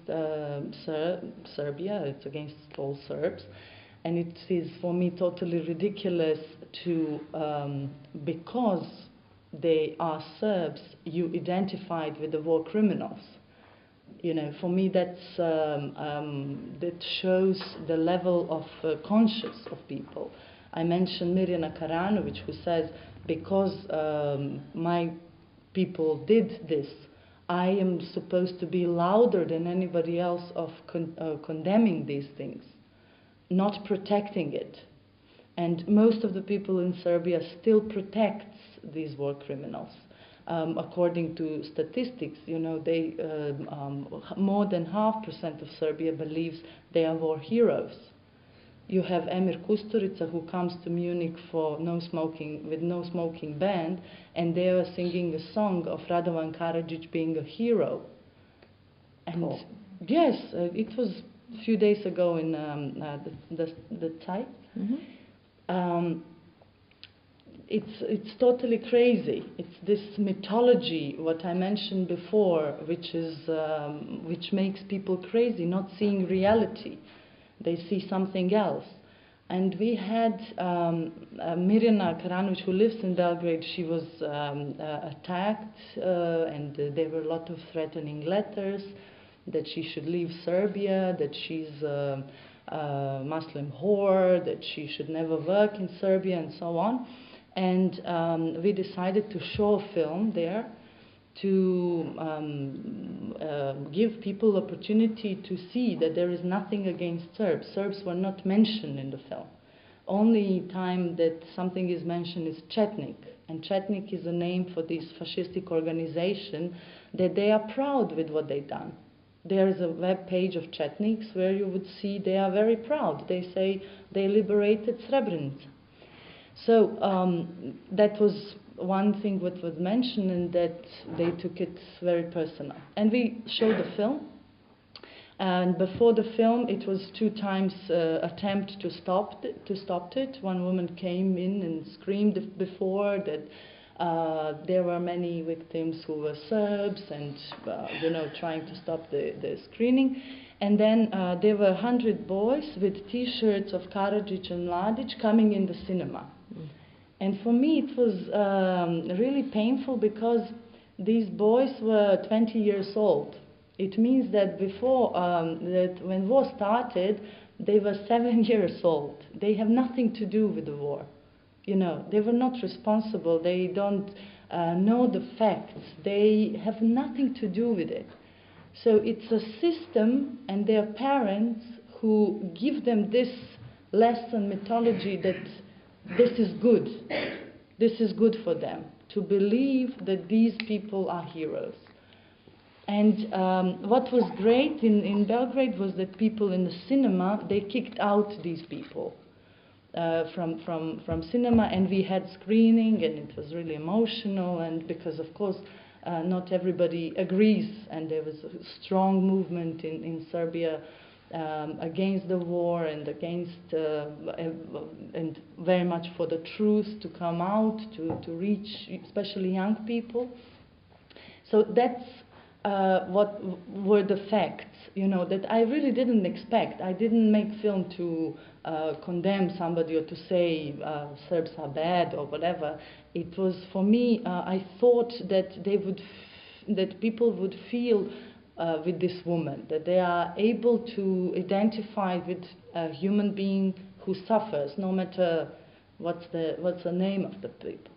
Serbia, it's against all Serbs, and it is for me totally ridiculous to, because they are Serbs, you identified with the war criminals. You know, for me that shows the level of conscience of people. I mentioned Mirjana Karanovic, who says, because my people did this, I am supposed to be louder than anybody else of condemning these things, not protecting it. And most of the people in Serbia still protects these war criminals. According to statistics, you know, they more than 0.5% of Serbia believes they are war heroes. You have Emir Kusturica, who comes to Munich for with no smoking band, and they are singing a song of Radovan Karadzic being a hero. And cool. Yes, it was a few days ago in the Zeit. Mm-hmm. It's totally crazy. It's this mythology, what I mentioned before, which makes people crazy, not seeing reality. They see something else. And we had Mirjana Karanovic, who lives in Belgrade. She was attacked, and there were a lot of threatening letters that she should leave Serbia, that she's a Muslim whore, that she should never work in Serbia, and so on. And we decided to show a film there to give people opportunity to see that there is nothing against Serbs. Serbs were not mentioned in the film. Only time that something is mentioned is Chetnik. And Chetnik is a name for this fascistic organization that they are proud with what they've done. There is a web page of Chetniks where you would see they are very proud. They say they liberated Srebrenica. So that was one thing what was mentioned, and that they took it very personal. And we showed the film, and before the film it was 2 times attempt to stop it. One woman came in and screamed before that there were many victims who were Serbs, and you know, trying to stop the screening. And then there were 100 boys with T-shirts of Karadzic and Mladic coming in the cinema. And for me it was really painful, because these boys were 20 years old. It means that before, that when war started, they were 7 years old. They have nothing to do with the war. You know, they were not responsible. They don't know the facts. They have nothing to do with it. So it's a system and their parents who give them this lesson, mythology, that this is good. This is good for them, to believe that these people are heroes. And what was great in Belgrade was that people in the cinema, they kicked out these people from cinema, and we had screening, and it was really emotional, and because of course not everybody agrees, and there was a strong movement in Serbia against the war and against and very much for the truth to come out, to reach especially young people. So that's what were the facts. you know, that I really didn't expect. I didn't make film to condemn somebody or to say Serbs are bad or whatever. It was, for me, I thought that that people would feel with this woman, that they are able to identify with a human being who suffers, no matter what's the name of the people.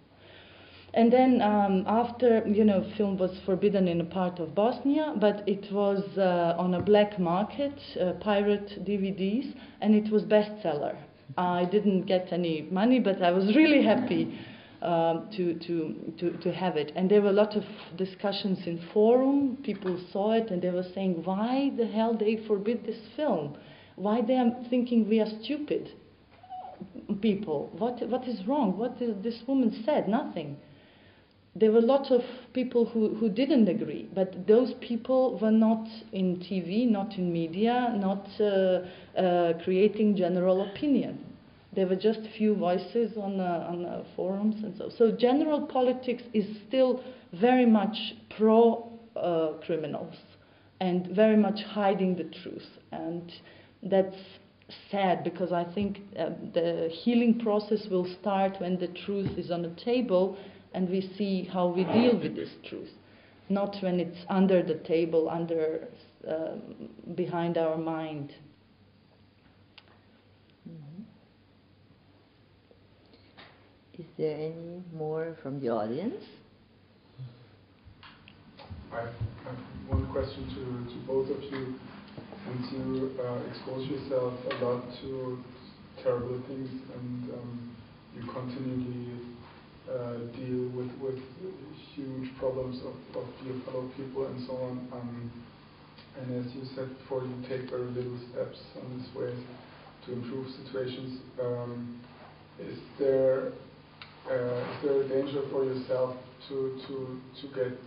And then after, you know, film was forbidden in a part of Bosnia, but it was on a black market, pirate DVDs, and it was bestseller. I didn't get any money, but I was really happy to have it. And there were a lot of discussions in forum. People saw it and they were saying, why the hell they forbid this film? Why they are thinking we are stupid people? What is wrong? What did this woman said? Nothing. There were a lot of people who didn't agree, but those people were not in TV, not in media, not creating general opinion. There were just few voices on forums and so. So general politics is still very much pro-criminals and very much hiding the truth. And that's sad, because I think the healing process will start when the truth is on the table and we see how we deal with this truth, not when it's under the table, behind our mind. Is there any more from the audience? I have one question to both of you. Since you expose yourself a lot to terrible things and you continually deal with huge problems of your fellow people and so on, and as you said before, you take very little steps on this way to improve situations. Is there a danger for yourself to get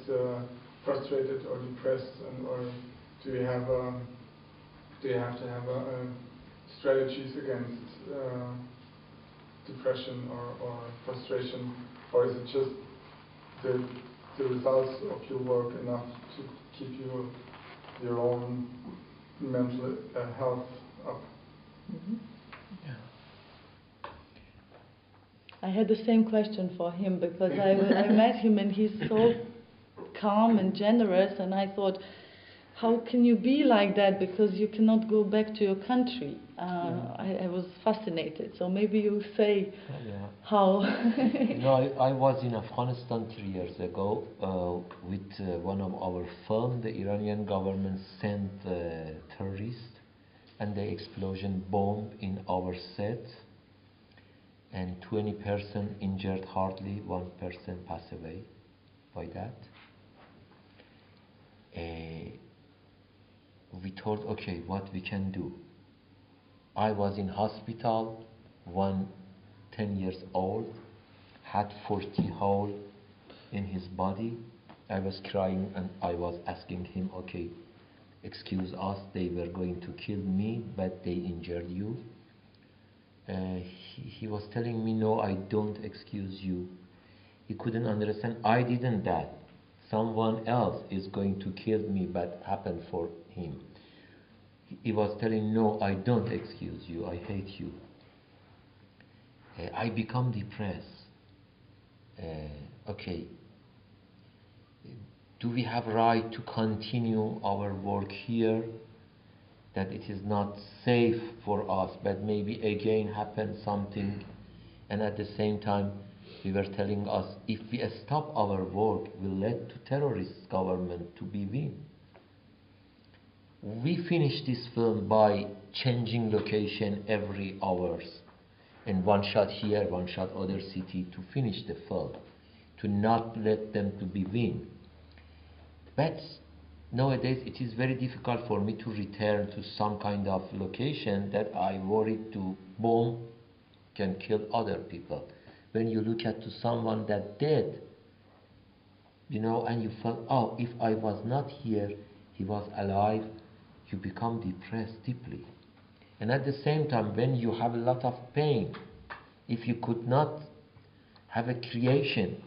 frustrated or depressed, or do you have to have strategies against depression or frustration, or is it just the results of your work enough to keep your own mental health up? Mm-hmm. I had the same question for him, because I met him and he's so calm and generous, and I thought, how can you be like that, because you cannot go back to your country? I was fascinated, so maybe you say how. No, I was in Afghanistan 3 years ago with one of our films. The Iranian government sent terrorists, and the explosion bomb in our set, and 20 persons injured, hardly 1 person passed away by that. We thought, okay, what we can do. I was in hospital, 10 years old, had 40 holes in his body. I was crying and I was asking him, okay, excuse us, they were going to kill me, but they injured you. He was telling me, no, I don't excuse you. He couldn't understand. I didn't that. Someone else is going to kill me, but happened for him. He was telling, no, I don't excuse you. I hate you. I become depressed. Okay. Do we have right to continue our work here? That it is not safe for us, but maybe again happen something, and at the same time we were telling us, if we stop our work, will lead to terrorist government to be win. We finished this film by changing location every hours, and one shot here, one shot other city, to finish the film, to not let them to be win. But nowadays it is very difficult for me to return to some kind of location that I worried to bomb can kill other people. When you look at to someone that dead, you know, and you felt, oh, if I was not here, he was alive, you become depressed deeply. And at the same time, when you have a lot of pain, if you could not have a creation,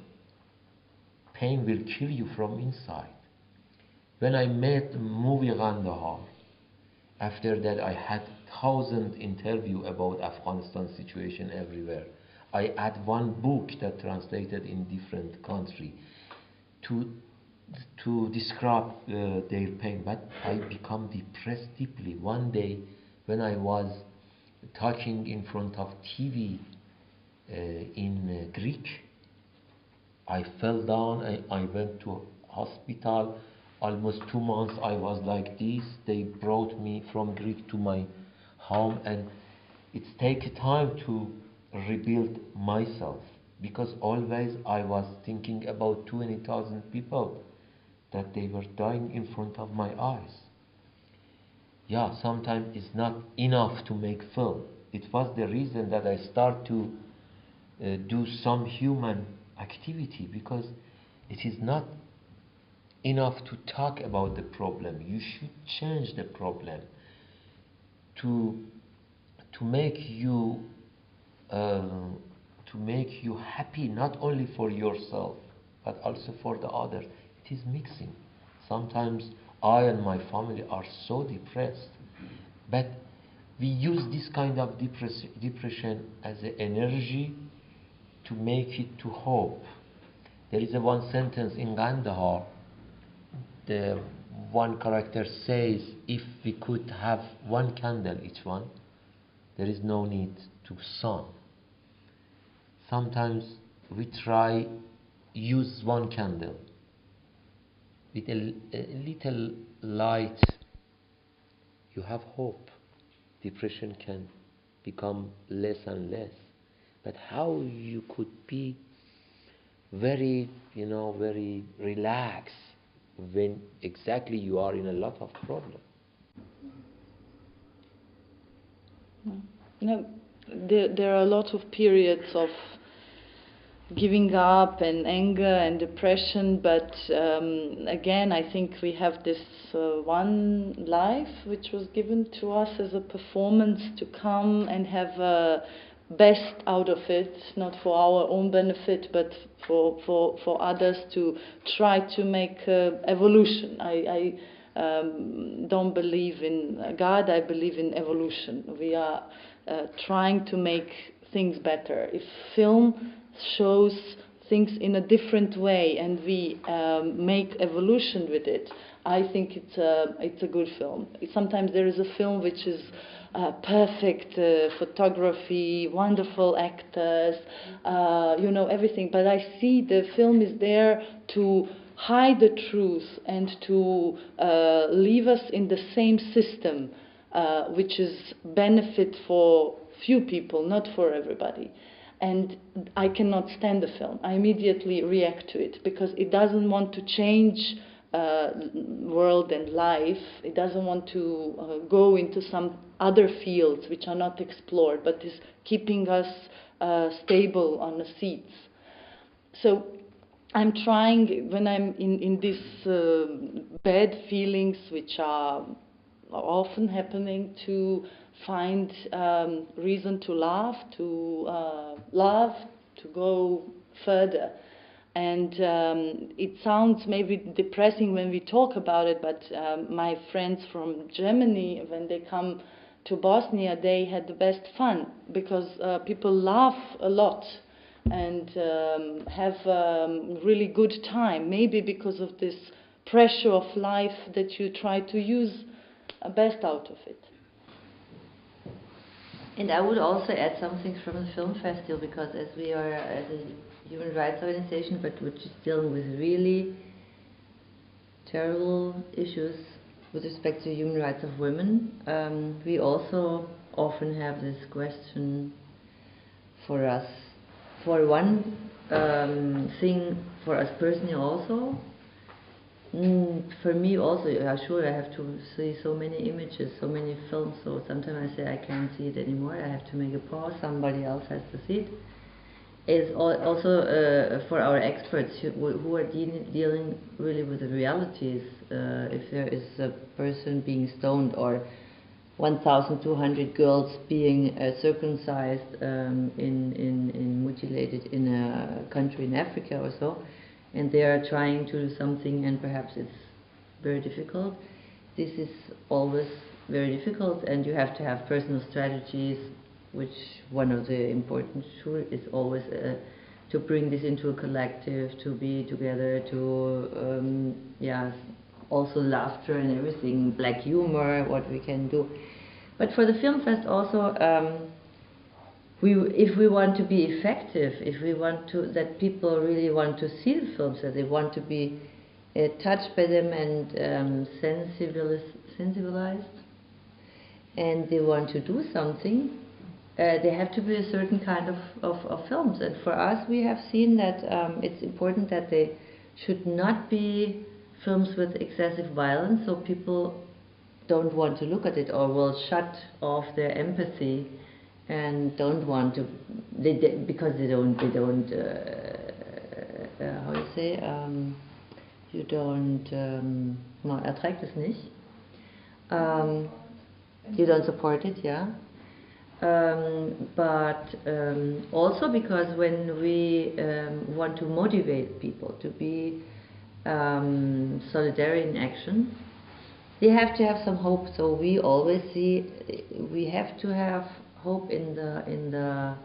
pain will kill you from inside. When I made the movie Gandahar, After that, I had 1,000 interviews about Afghanistan situation everywhere. I had one book that translated in different country to describe their pain, but I become depressed deeply. One day, when I was talking in front of TV in Greek, I fell down. I went to hospital. Almost 2 months I was like this. They brought me from Greek to my home, and it takes time to rebuild myself, because always I was thinking about 20,000 people that they were dying in front of my eyes. Yeah, sometimes it's not enough to make film. It was the reason that I start to do some human activity, because it is not enough to talk about the problem. You should change the problem to make you happy, not only for yourself but also for the other. It is mixing. Sometimes I and my family are so depressed, but we use this kind of depression as an energy to make it to hope. There is one sentence in Gandhar. The one character says, if we could have one candle each one, there is no need to sun. Sometimes we try use one candle. With a little light, you have hope. Depression can become less and less. But how you could be very, very relaxed when exactly you are in a lot of problems? No, there are a lot of periods of giving up and anger and depression, but again, I think we have this one life which was given to us as a performance to come and have best out of it, not for our own benefit, but for others, to try to make evolution. I don't believe in God, I believe in evolution. We are trying to make things better. If film shows things in a different way and we make evolution with it, I think it's a good film. Sometimes there is a film which is perfect photography, wonderful actors, everything. But I see the film is there to hide the truth and to leave us in the same system, which is benefit for few people, not for everybody. And I cannot stand the film. I immediately react to it because it doesn't want to change world and life. It doesn't want to go into some other fields which are not explored, but is keeping us stable on the seats. So I'm trying, when I'm in these bad feelings which are often happening, to find reason to laugh, to go further. And it sounds maybe depressing when we talk about it, but my friends from Germany, when they come to Bosnia, they had the best fun, because people laugh a lot and have really good time, maybe because of this pressure of life that you try to use best out of it. And I would also add something from the film festival, because as we are as a human rights organization, but which is dealing with really terrible issues with respect to human rights of women, we also often have this question for us. For one thing, for us personally also, for me also, sure, I have to see so many images, so many films, so sometimes I say I can't see it anymore, I have to make a pause, somebody else has to see it. Is also for our experts who are dealing really with the realities. If there is a person being stoned, or 1,200 girls being circumcised, mutilated in a country in Africa or so, and they are trying to do something, and perhaps it's very difficult. This is always very difficult, and you have to have personal strategies, which one of the important tools is always to bring this into a collective, to be together, to also laughter and everything, black humor, what we can do. But for the film fest also, if we want to be effective, if we want to, that people really want to see the films, that they want to be touched by them and sensibilized, and they want to do something, they have to be a certain kind of films. And for us, we have seen that it's important that they should not be films with excessive violence, so people don't want to look at it or will shut off their empathy and don't want to, because they don't how you say, you don't, man erträgt es nicht, you don't support it, yeah. But also because when we want to motivate people to be solidary in action, they have to have some hope. So we always see we have to have hope in the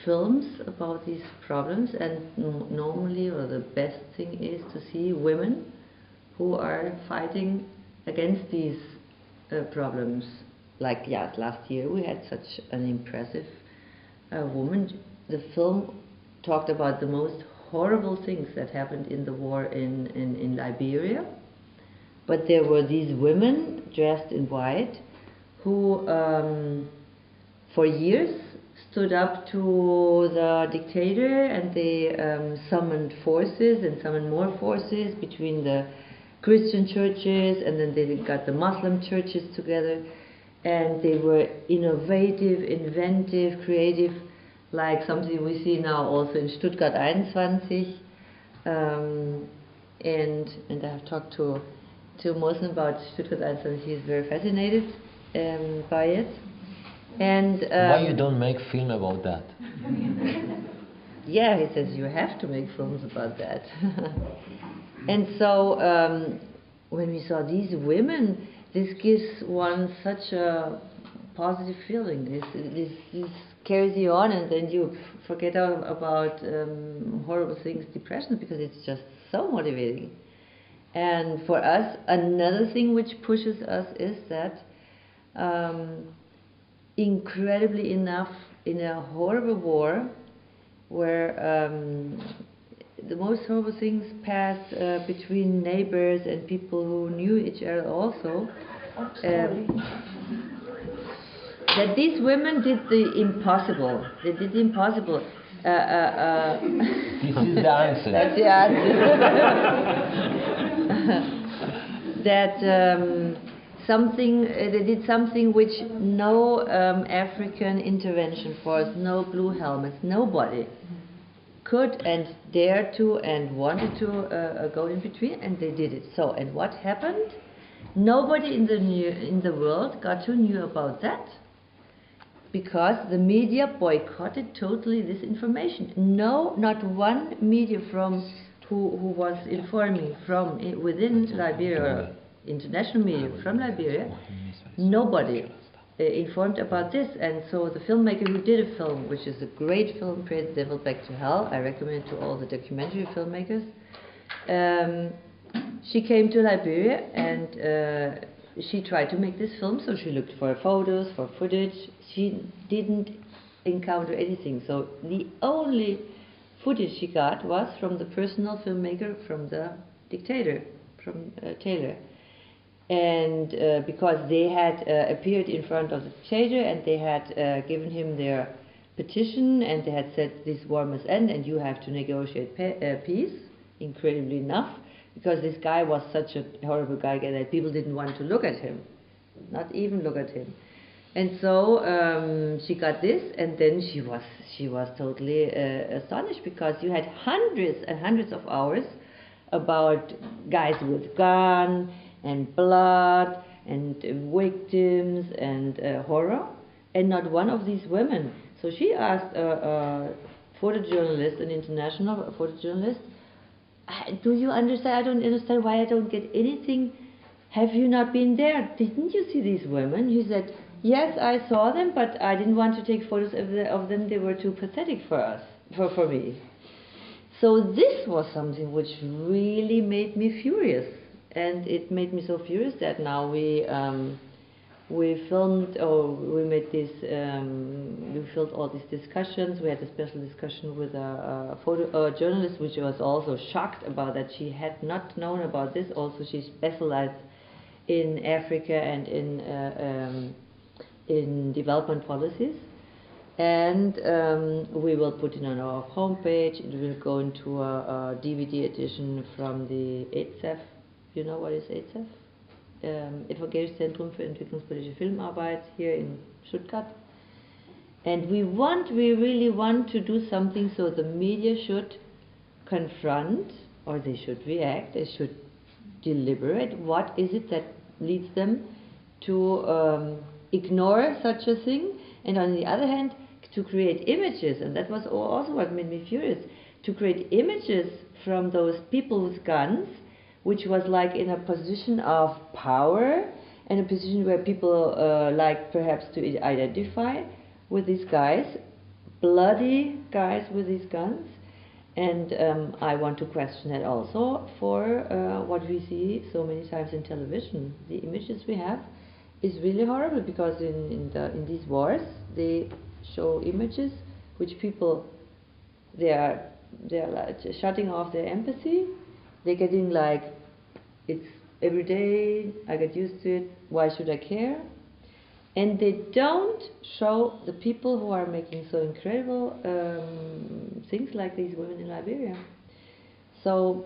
films about these problems, and normally, or the best thing is to see women who are fighting against these problems. Like last year we had such an impressive woman. The film talked about the most horrible things that happened in the war in Liberia, but there were these women dressed in white who for years stood up to the dictator, and they summoned forces and summoned more forces between the Christian churches, and then they got the Muslim churches together, and they were innovative, inventive, creative, like something we see now also in Stuttgart 21. And I have talked to Mohsen about Stuttgart 21. He is very fascinated by it. And why you don't make film about that? Yeah, he says you have to make films about that. And so when we saw these women, this gives one such a positive feeling. This carries you on, and then you forget about horrible things, depression, because it's just so motivating. And for us, another thing which pushes us is that incredibly enough, in a horrible war where the most horrible things passed between neighbors and people who knew each other also, that these women did the impossible. They did the impossible. This is the answer. That's the answer. That they did something which no African intervention force, no blue helmets, nobody could and dared to and wanted to go in between, and they did it. So, and what happened? Nobody in the world got to know about that, because the media boycotted totally this information. No, not one media from who was informing from within Liberia, international media from Liberia, nobody informed about this. And so the filmmaker who did a film, which is a great film, Pray the Devil Back to Hell, I recommend to all the documentary filmmakers, she came to Liberia and she tried to make this film, so she looked for photos, for footage. She didn't encounter anything, so the only footage she got was from the personal filmmaker, from the dictator, from Taylor. And because they had appeared in front of the dictator, and they had given him their petition, and they had said this war must end and you have to negotiate peace, incredibly enough, because this guy was such a horrible guy that people didn't want to look at him, not even look at him. And so she got this, and then she was totally astonished, because you had hundreds and hundreds of hours about guys with guns and blood and victims and horror, and not one of these women. So she asked a photojournalist, an international photojournalist, do you understand? I don't understand why I don't get anything have you not been there? Didn't you see these women? He said, yes, I saw them, but I didn't want to take photos of them. They were too pathetic for us, for me. So this was something which really made me furious, and it made me so furious that now we filmed, or we made this, we filmed all these discussions. We had a special discussion with a journalist, which was also shocked about that. She had not known about this. Also, she specialized in Africa and in development policies. And we will put it on our homepage. It will go into a DVD edition from the EZEF. You know what is EZEF? Evangelisches Zentrum für Entwicklungspolitische Filmarbeit here in Stuttgart. And we really want to do something so the media should confront, or they should react, they should deliberate what is it that leads them to ignore such a thing, and on the other hand, to create images. And that was also what made me furious, to create images from those people with guns, which was like in a position of power, and a position where people like perhaps to identify with these guys, bloody guys with these guns. And I want to question that also for what we see so many times in television. The images we have is really horrible, because in these wars they show images which people, they are like shutting off their empathy. They're getting like, it's every day, I get used to it, why should I care? And they don't show the people who are making so incredible things like these women in Liberia. So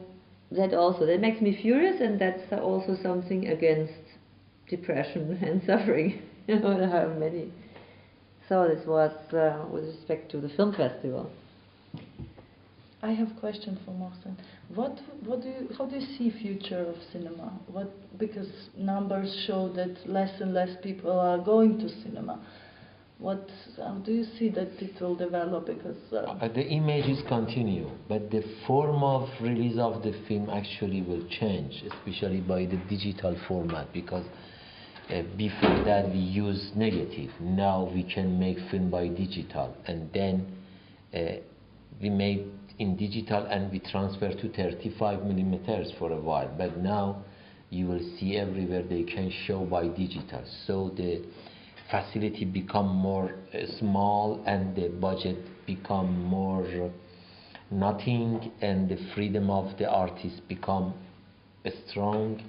that makes me furious, and that's also something against depression and suffering. You know, there are many. So this was with respect to the film festival. I have a question for Mohsen. How do you see future of cinema? Because numbers show that less and less people are going to cinema. How do you see that it will develop? Because the images continue, but the form of release of the film actually will change, especially by the digital format. Because before that we used negative. Now we can make film by digital, and then we made in digital and we transfer to 35 millimeters for a while. But now you will see everywhere they can show by digital. So the facility become more small, and the budget become more nothing, and the freedom of the artist become strong,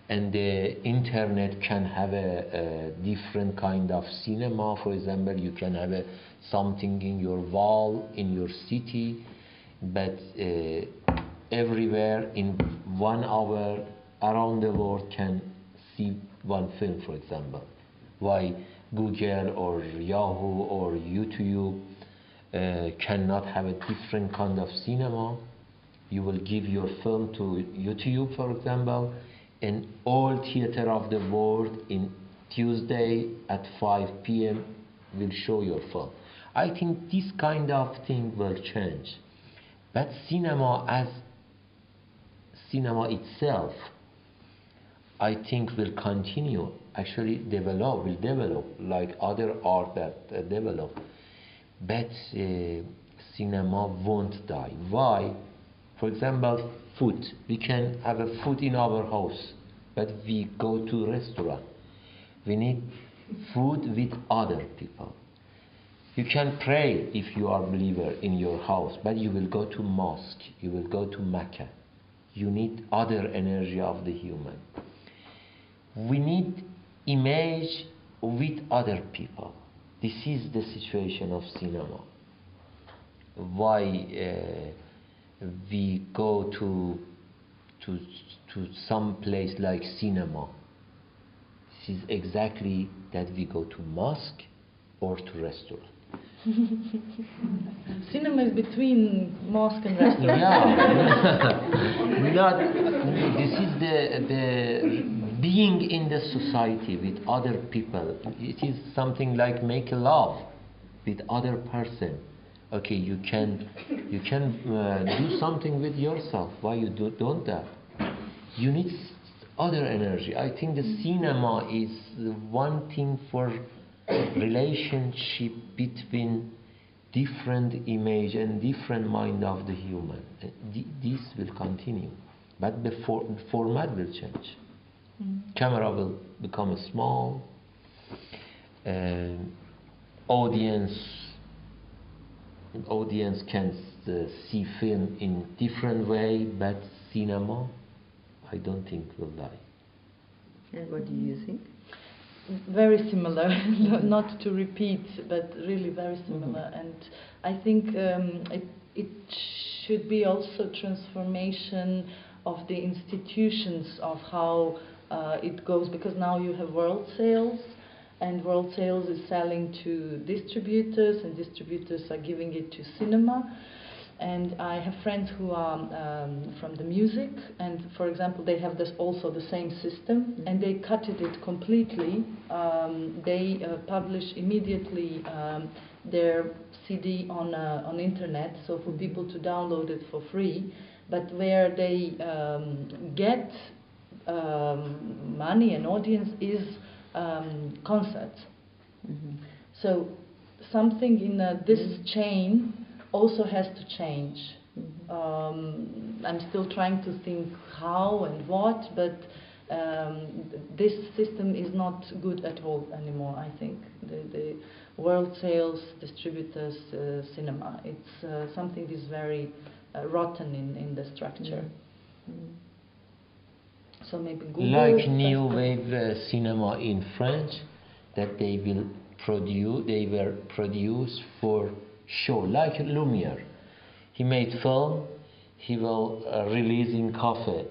and the internet can have a different kind of cinema. For example, you can have something in your wall in your city, but everywhere in 1 hour around the world can see one film, for example. Why Google or Yahoo or YouTube cannot have a different kind of cinema? You will give your film to YouTube, for example, and all theater of the world in Tuesday at 5 p.m. will show your film. I think this kind of thing will change. But cinema as cinema itself, I think will continue, actually will develop like other art that develop. But cinema won't die. Why? For example, food. We can have a food in our house, but we go to restaurant. We need food with other people. You can pray if you are a believer in your house, but you will go to mosque, you will go to Mecca. You need other energy of the human. We need image with other people. This is the situation of cinema. Why we go to some place like cinema? This is exactly that we go to mosque or to restaurant. Cinema is between mosque and restaurant. This is the being in the society with other people. It is something like make love with other person. Okay, you can do something with yourself. Why you don't that? You need other energy. I think the cinema is the one thing for relationship between different image and different mind of the human. This will continue, but the format will change. Camera will become small. Audience can see film in different way, but cinema, I don't think will die. And what do you think? Very similar, not to repeat, but really very similar. And I think it should be also transformation of the institutions of how it goes, because now you have world sales, and world sales is selling to distributors, and distributors are giving it to cinema. And I have friends who are from the music, and for example, they have also the same system, and they cutted it completely. They publish immediately their CD on internet, so for people to download it for free. But where they get money and audience is concerts. So something in this chain also has to change. I'm still trying to think how and what, but this system is not good at all anymore, I think. The world sales, distributors, cinema, it's something is very rotten in the structure. So maybe Google, like new wave cinema in French, that they were produced for show, like Lumiere. He made film, he will release in cafe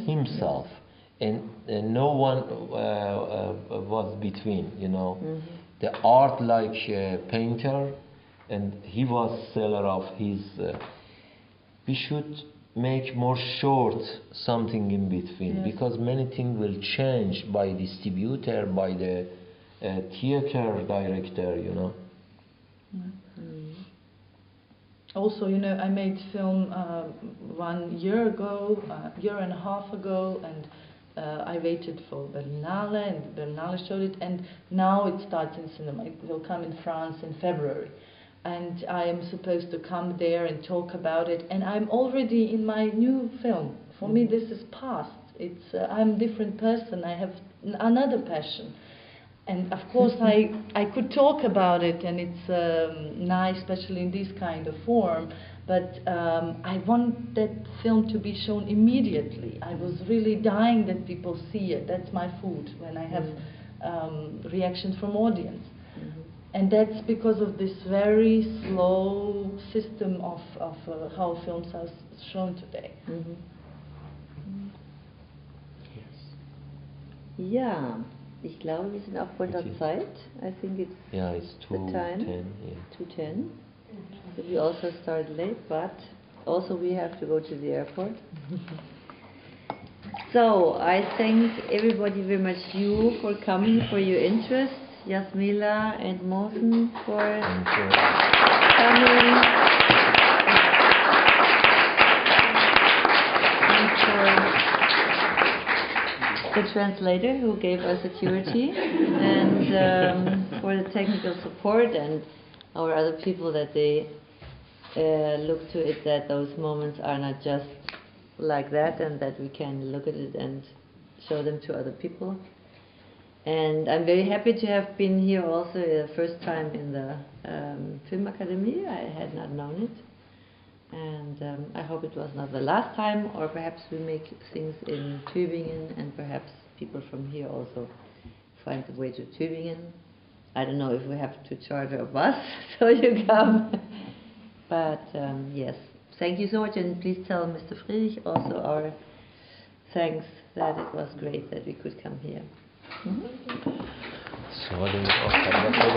himself, and no one was between, you know. The art like painter, and he was seller of his. We should make more short something in between, because many things will change by distributor, by the theater director, you know. Also, you know, I made film 1 year ago, year and a half ago, and I waited for Berlinale, and Berlinale showed it, and now it starts in cinema. It will come in France in February. And I am supposed to come there and talk about it, and I'm already in my new film. For me, this is past. It's I'm a different person. I have another passion, and of course I could talk about it, and it's nice, especially in this kind of form. But I want that film to be shown immediately. I was really dying that people see it. That's my food when I have reactions from audience. And that's because of this very slow system of how films are shown today. Ja, ich glaube, wir sind auch voll der Zeit. I think it's it's the time. 2:10. So we also started late, but also we have to go to the airport. So I thank everybody very much, you for coming, for your interest. Jasmila and Mohsen for coming, and for the translator who gave us security, and for the technical support, and our other people that they look to it that those moments are not just like that, and that we can look at it and show them to other people. And I'm very happy to have been here also the first time in the Film Academy. I had not known it. And I hope it was not the last time, or perhaps we make things in Tübingen, and perhaps people from here also find a way to Tübingen. I don't know if we have to charter a bus so you come. But yes, thank you so much, and please tell Mr. Friedrich also our thanks, that it was great that we could come here. سوال آخر